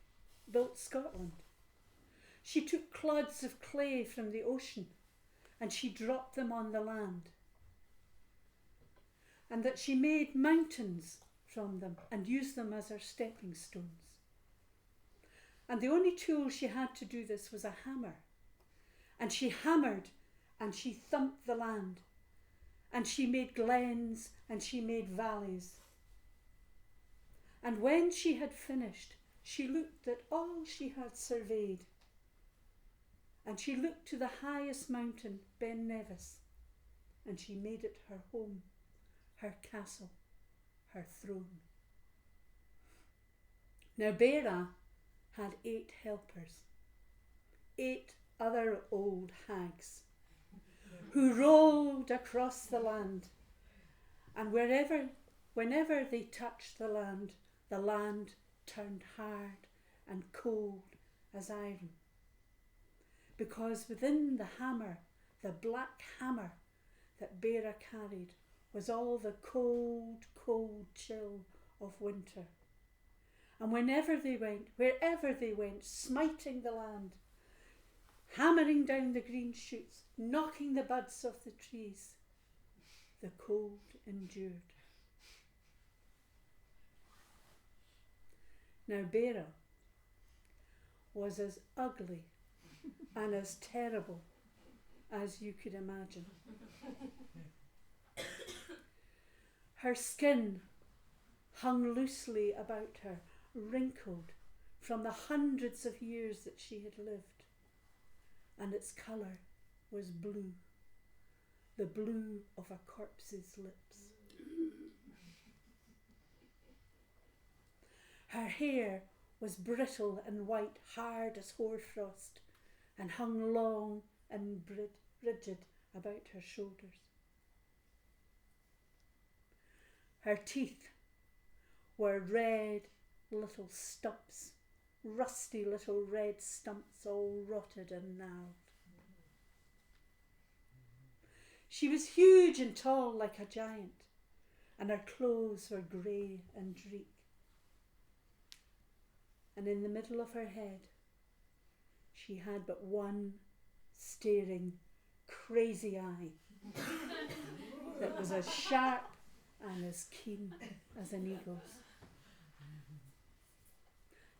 built Scotland. She took clods of clay from the ocean and she dropped them on the land. And that she made mountains from them and used them as her stepping stones. And the only tool she had to do this was a hammer. And she hammered and she thumped the land, and she made glens and she made valleys. And when she had finished, she looked at all she had surveyed, and she looked to the highest mountain, Ben Nevis, and she made it her home, her castle, her throne. Now Bera had 8 helpers, 8 other old hags, who rolled across the land, and whenever they touched the land turned hard and cold as iron, because within the hammer, the black hammer that Bera carried, was all the cold, cold chill of winter. And wherever they went, smiting the land, hammering down the green shoots, knocking the buds off the trees, the cold endured. Now Bera was as ugly and as terrible as you could imagine. Her skin hung loosely about her, wrinkled from the hundreds of years that she had lived, and its colour was blue, the blue of a corpse's lips. Her hair was brittle and white, hard as hoarfrost, and hung long and rigid about her shoulders. Her teeth were red little stumps, rusty little red stumps, all rotted and gnarled. She was huge and tall like a giant, and her clothes were grey and dreek. And in the middle of her head, she had but one staring, crazy eye that was as sharp and as keen as an eagle's.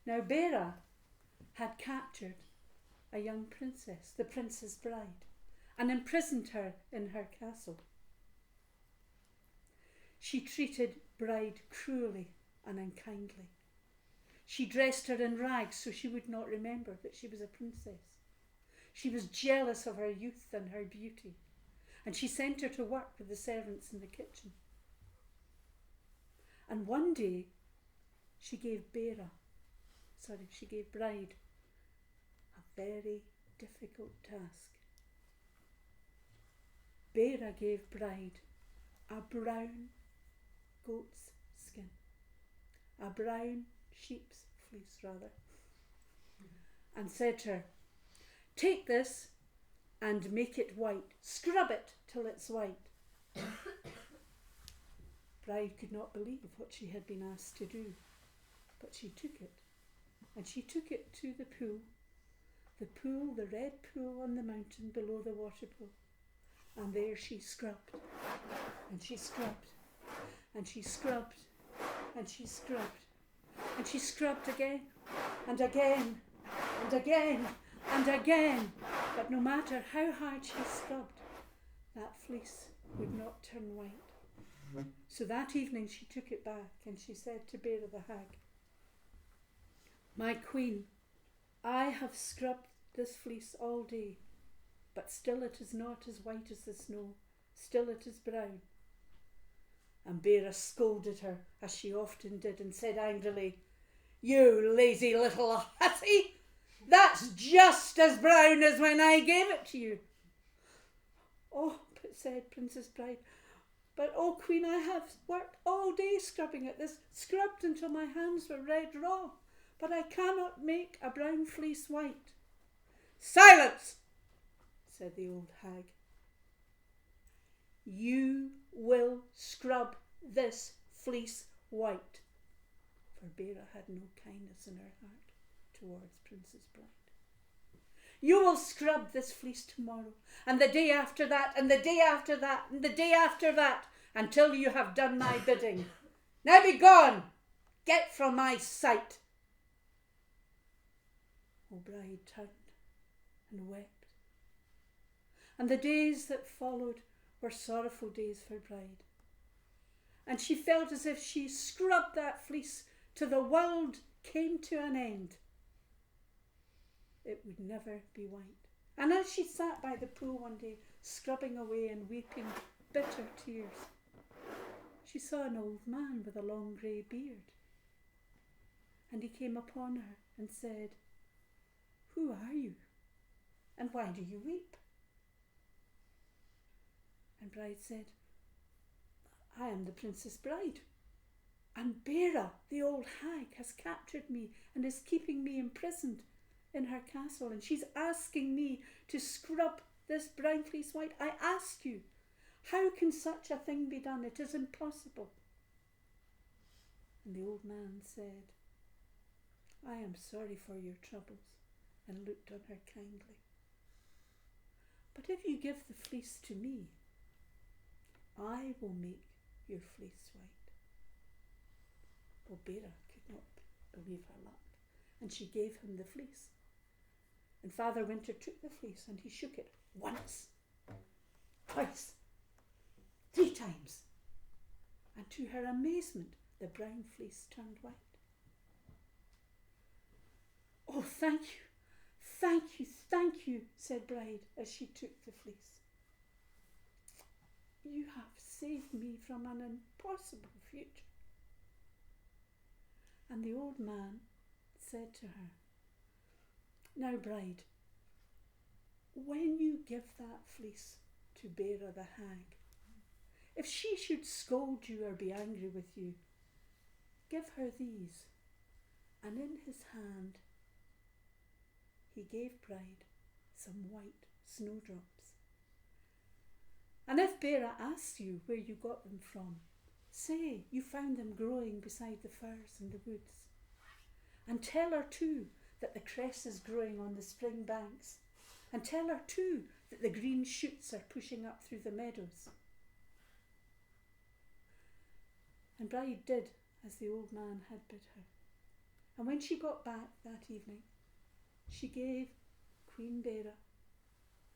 Now Bera had captured a young princess, the Princess Bride, and imprisoned her in her castle. She treated Bride cruelly and unkindly. She dressed her in rags so she would not remember that she was a princess. She was jealous of her youth and her beauty, and she sent her to work with the servants in the kitchen. And one day she gave Bride a very difficult task. Bera gave Bride a brown goat's skin, a brown sheep's fleece rather, and said to her, "Take this and make it white. Scrub it till it's white." Bride could not believe what she had been asked to do, but she took it, and she took it to the pool, the red pool on the mountain below the water pool, and there she scrubbed, and she scrubbed, and she scrubbed, and she scrubbed, and she scrubbed again, and again, and again, and again, but no matter how hard she scrubbed, that fleece would not turn white. So that evening she took it back, and she said to Bera the hag, "My queen, I have scrubbed this fleece all day, but still it is not as white as the snow, still it is brown." And Bera scolded her, as she often did, and said angrily, "You lazy little hussy, that's just as brown as when I gave it to you." "Oh," said Princess Bride, "but, oh Queen, I have worked all day scrubbing at this, scrubbed until my hands were red raw, but I cannot make a brown fleece white." "Silence," said the old hag. "You will scrub this fleece white." For Bera had no kindness in her heart towards Princess Bride. "You will scrub this fleece tomorrow, and the day after that, and the day after that, and the day after that, until you have done my bidding. Now be gone! Get from my sight!" Oh, Bride turned and wept. And the days that followed were sorrowful days for Bride. And she felt as if she scrubbed that fleece till the world came to an end. It would never be white. And as she sat by the pool one day, scrubbing away and weeping bitter tears, she saw an old man with a long grey beard. And he came upon her and said, "Who are you? And why do you weep?" And Bride said, "I am the Princess Bride, and Bera, the old hag, has captured me and is keeping me imprisoned in her castle, and she's asking me to scrub this brown fleece white. I ask you, how can such a thing be done? It is impossible." And the old man said, "I am sorry for your troubles," and looked on her kindly. "But if you give the fleece to me, I will make your fleece white." Well, Bera could not believe her luck, and she gave him the fleece. And Father Winter took the fleece, and he shook it once, twice, 3 times, and to her amazement, the brown fleece turned white. "Oh, thank you, thank you, thank you," said Bride as she took the fleece. "You have saved me from an impossible future." And the old man said to her, "Now, Bride, when you give that fleece to Bera the hag, if she should scold you or be angry with you, give her these." And in his hand he gave Bride some white snowdrops. "And if Bera asks you where you got them from, say you found them growing beside the firs in the woods. And tell her too that the cress is growing on the spring banks. And tell her too that the green shoots are pushing up through the meadows." And Bride did as the old man had bid her. And when she got back that evening, she gave Queen Bera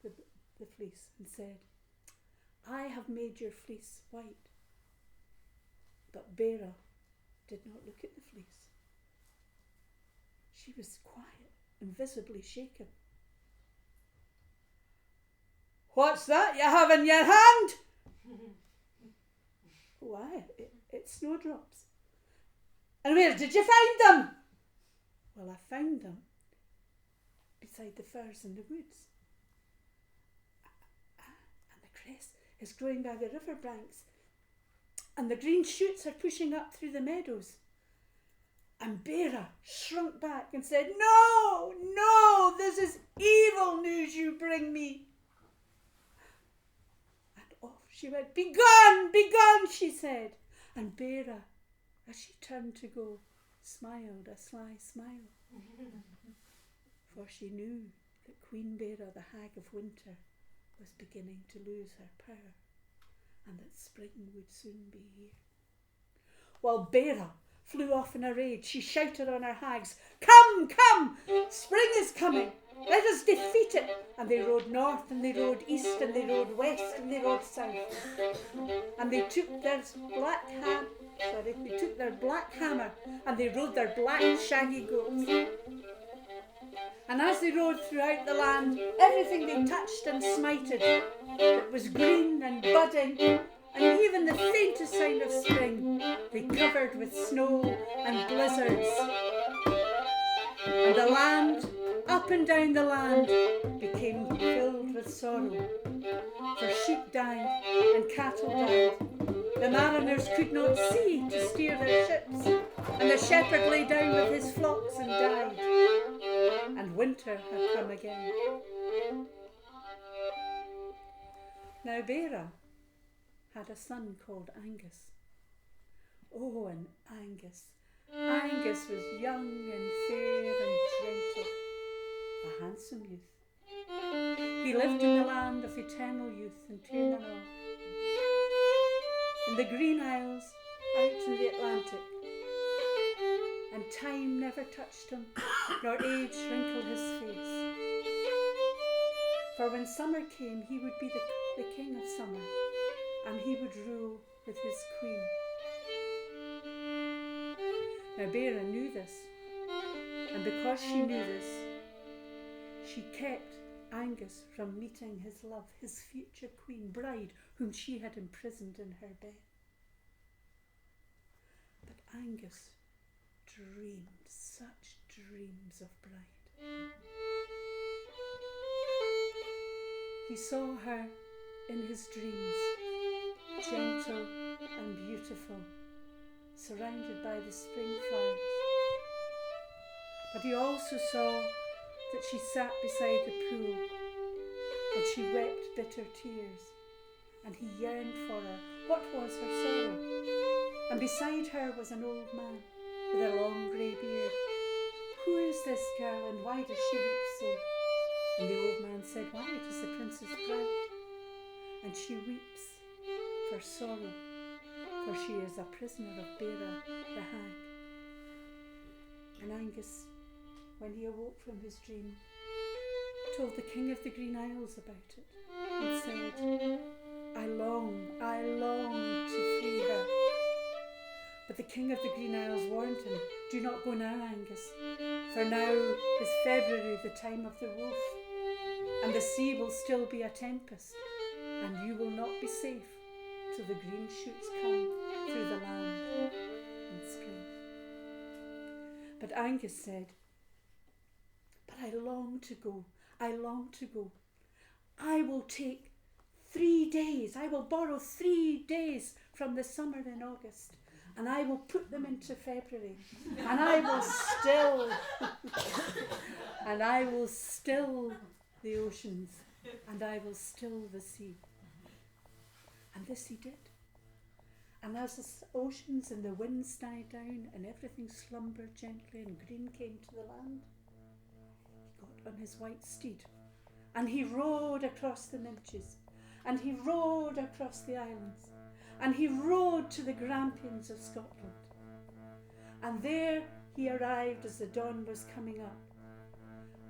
the fleece and said, "I have made your fleece white." But Bera did not look at the fleece. She was quiet and visibly shaken. "What's that you have in your hand?" "Why, it's snowdrops." "And where did you find them?" "Well, I found them beside the firs in the woods. And the cress is growing by the river banks, and the green shoots are pushing up through the meadows." And Bera shrunk back and said, "No, no, this is evil news you bring me." And off she went. "Begone, begone," she said. And Bera, as she turned to go, smiled a sly smile. For she knew that Queen Bera, the Hag of Winter, was beginning to lose her power, and that spring would soon be here. While Bera flew off in a rage, she shouted on her hags, "Come, come, spring is coming, let us defeat it." And they rode north and they rode east and they rode west and they rode south. And they took their black hammer and they rode their black shaggy goats. And as they rode throughout the land, everything they touched and smited that was green and budding, and even the faintest sign of spring, they covered with snow and blizzards. And the land, up and down the land, became filled with sorrow. For sheep died and cattle died. The mariners could not see to steer their ships, and the shepherd lay down with his flocks and died. And winter had come again. Now Bera had a son called Angus. Oh, and Angus was young and fair and gentle, a handsome youth. He lived in the land of eternal youth in Tiernanog, in the Green Isles out in the Atlantic. And time never touched him, nor age wrinkled his face. For when summer came, he would be the king of summer, and he would rule with his queen. Now Bera knew this, and because she knew this, she kept Angus from meeting his love, his future queen, Bride, whom she had imprisoned in her bed. But Angus dreamed such dreams of Bride. He saw her in his dreams, gentle and beautiful, surrounded by the spring flowers. But he also saw that she sat beside the pool and she wept bitter tears, and he yearned for her. What was her sorrow? And beside her was an old man with a long grey beard. "Who is this girl, and why does she weep so?" And the old man said, "Why, it is the Princess Bride, and she weeps for sorrow, for she is a prisoner of Bera the Hag." And Angus, when he awoke from his dream, told the King of the Green Isles about it and said, I long to free her." But the King of the Green Isles warned him, "Do not go now, Angus, for now is February, the time of the wolf, and the sea will still be a tempest, and you will not be safe till the green shoots come through the land in spring." But Angus said, "But I long to go. I will take 3 days. I will borrow 3 days from the summer in August, and I will put them into February, and I will still the oceans, and I will still the sea." And this he did. And as the oceans and the winds died down and everything slumbered gently and green came to the land, he got on his white steed and he rode across the Minches, and he rode across the islands, and he rode to the Grampians of Scotland. And there he arrived as the dawn was coming up,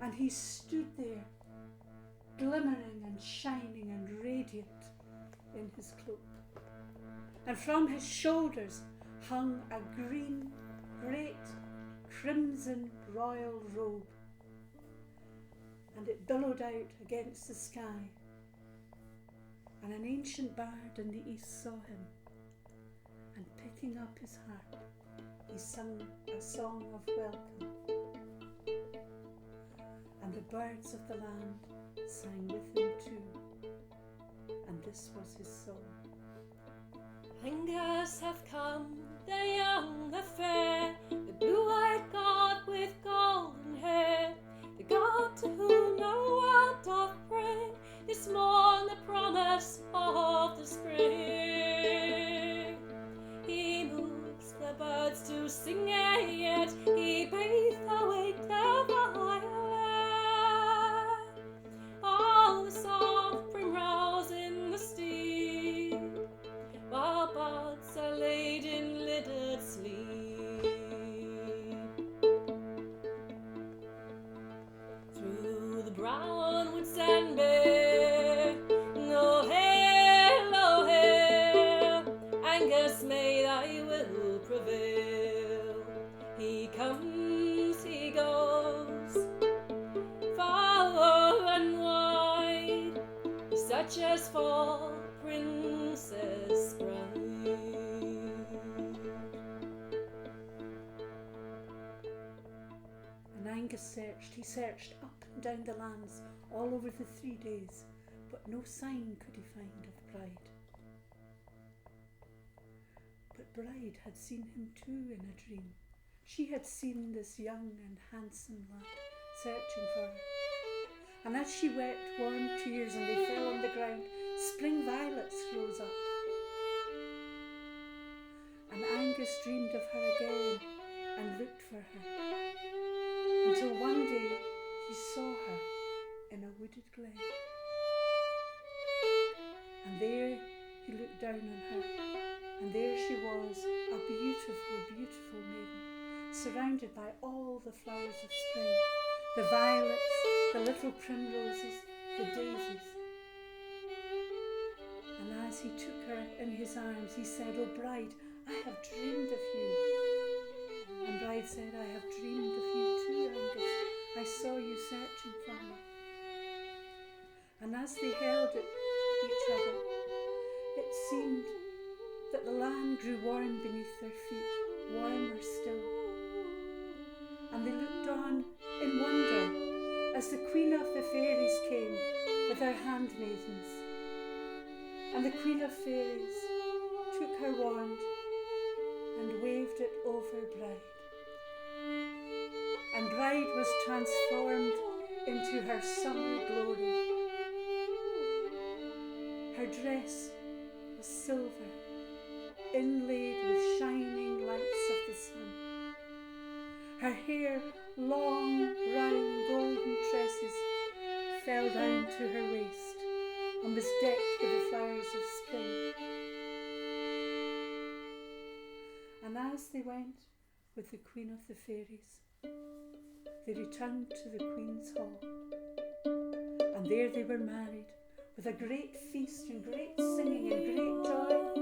and he stood there glimmering and shining and radiant in his cloak. And from his shoulders hung a great crimson royal robe, and it billowed out against the sky. And an ancient bard in the east saw him, and picking up his harp, he sung a song of welcome. And the birds of the land sang with him too, and this was his song. Angus hath come, the young, the fair, the blue-eyed Angus searched. He searched up and down the lands all over the 3 days, but no sign could he find of Bride. But Bride had seen him too in a dream. She had seen this young and handsome lad searching for her. And as she wept warm tears and they fell on the ground, spring violets rose up. And Angus dreamed of her again and looked for her, until one day he saw her in a wooded glen. And there he looked down on her, and there she was, a beautiful, beautiful maiden, surrounded by all the flowers of spring, the violets, the little primroses, the daisies. And as he took her in his arms, he said, "Oh, Bride, I have dreamed of you." And Bride said, "I have dreamed of you too, Angus. I saw you searching for me." And as they held each other, it seemed that the land grew warm beneath their feet, warmer still. And they looked on in wonder as the Queen of the Fairies came with her handmaidens. And the Queen of Fairies took her wand and waved it over Bride. And Bride was transformed into her summer glory. Her dress was silver, inlaid with shining lights of the sun. Her hair, long, brown, golden tresses, fell down to her waist and was decked with the flowers of spring. And as they went with the Queen of the Fairies, they returned to the Queen's Hall. And there they were married, with a great feast and great singing and great joy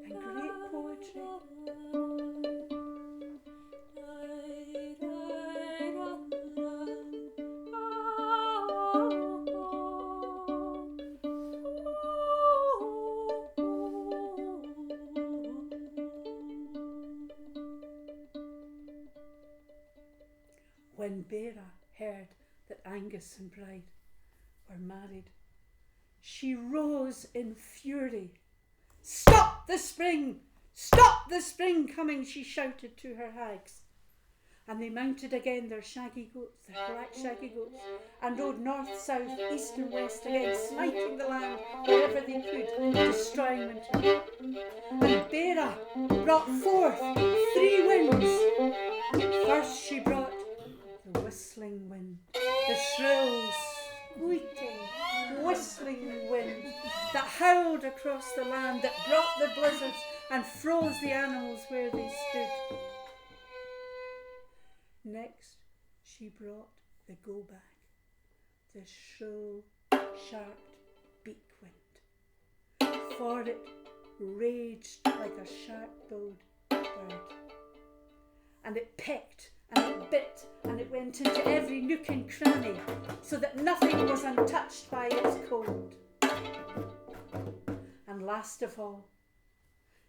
and great poetry. When Bera heard that Angus and Bride were married, she rose in fury. "Stop the spring! Stop the spring coming!" she shouted to her hags. And they mounted again their shaggy goats, their black shaggy goats, and rode north, south, east and west again, smiting the land wherever they could, destroying winter. And Bera brought forth 3 winds. First she brought the whistling wind, the shrill, squeaking, whistling wind that howled across the land, that brought the blizzards and froze the animals where they stood. Next, she brought the go-bag, the shrill, sharp beak wind, for it raged like a sharp-billed bird. And it pecked and it bit and it went into every nook and cranny so that nothing was untouched by its cold. And last of all,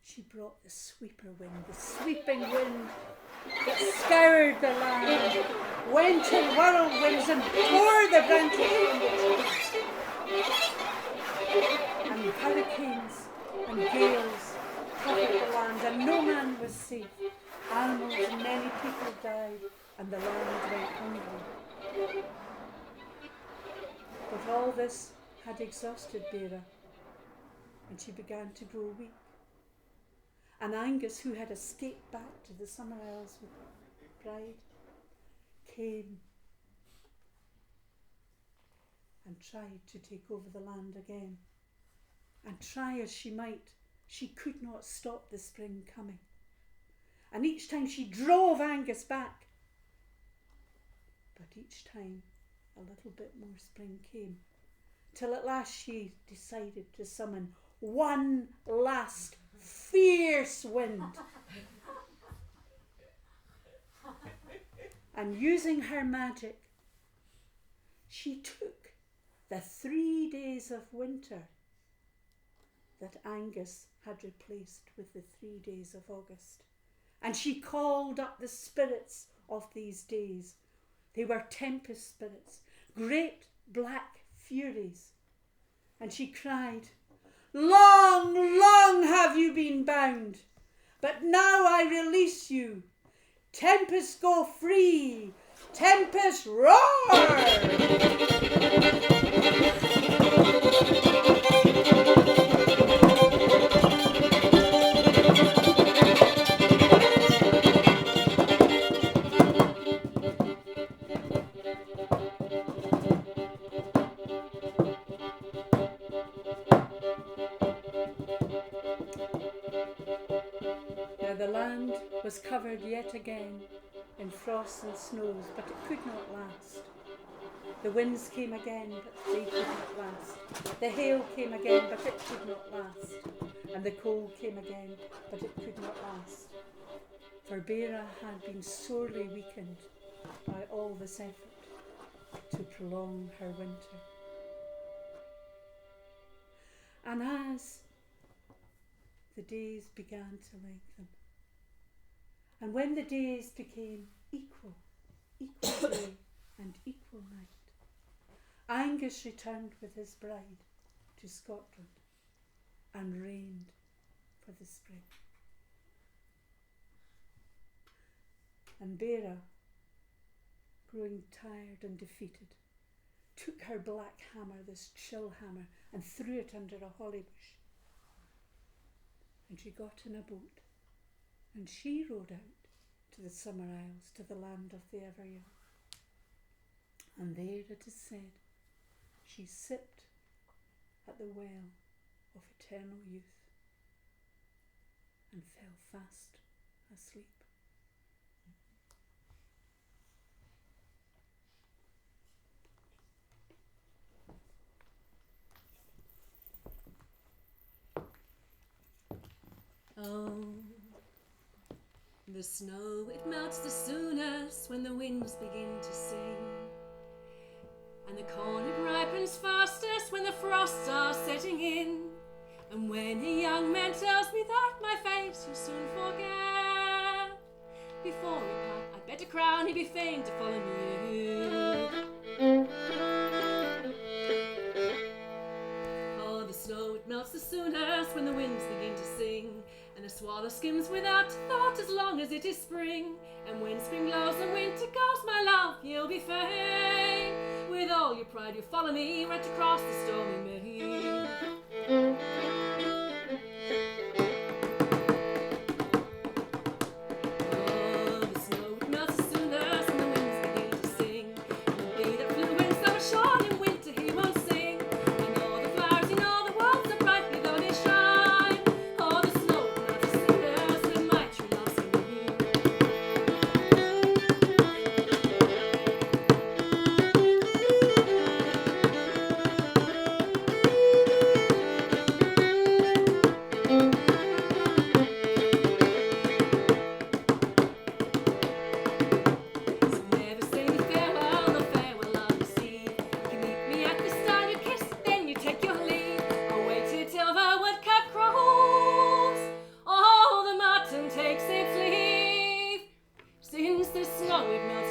she brought the sweeper wind, the sweeping wind that scoured the land, went in whirlwinds and tore the branches from the trees. And hurricanes and gales covered the land, and no man was safe. Animals and many people died, and the land went hungry. But all this had exhausted Bera, and she began to grow weak. And Angus, who had escaped back to the Summer Isles with Bride, came and tried to take over the land again. And try as she might, she could not stop the spring coming. And each time she drove Angus back. But each time a little bit more spring came, till at last she decided to summon one last fierce wind. And using her magic, she took the 3 days of winter that Angus had replaced with the 3 days of August. And she called up the spirits of these days They were tempest spirits, great black furies. And she cried, "Long, long have you been bound, but now I release you. Tempest go free, tempest roar!" Now the land was covered yet again in frosts and snows, but it could not last. The winds came again, but they could not last. The hail came again, but it could not last. And the cold came again, but it could not last. For Bera had been sorely weakened by all this effort to prolong her winter. And as the days began to lengthen, and when the days became equal day and equal night, Angus returned with his bride to Scotland and reigned for the spring. And Bera, growing tired and defeated, took her black hammer, this chill hammer, and threw it under a holly bush. And she got in a boat, and she rowed out to the Summer Isles, to the land of the Ever-Young. And there, it is said, she sipped at the well of eternal youth and fell fast asleep. Oh, the snow, it melts the soonest when the winds begin to sing. And the corn, it ripens fastest when the frosts are setting in. And when a young man tells me that my face you'll soon forget, before we part, I'd bet a crown he'd be fain to follow me. Oh, the snow, it melts the soonest when the winds begin to sing. And the swallow skims without thought as long as it is spring. And when spring blows and winter goes, my love, you'll be fain. With all your pride, you'll follow me right across the stormy main. Oh, the snow, it melts as soon as when the winds begin to sing. And the bee that flew in summer shone in winter, he won't sing. And all the flowers in all the world so brightly though they shine. Oh, the snow, it melts as soon as when my true love's coming. Since the snow it melts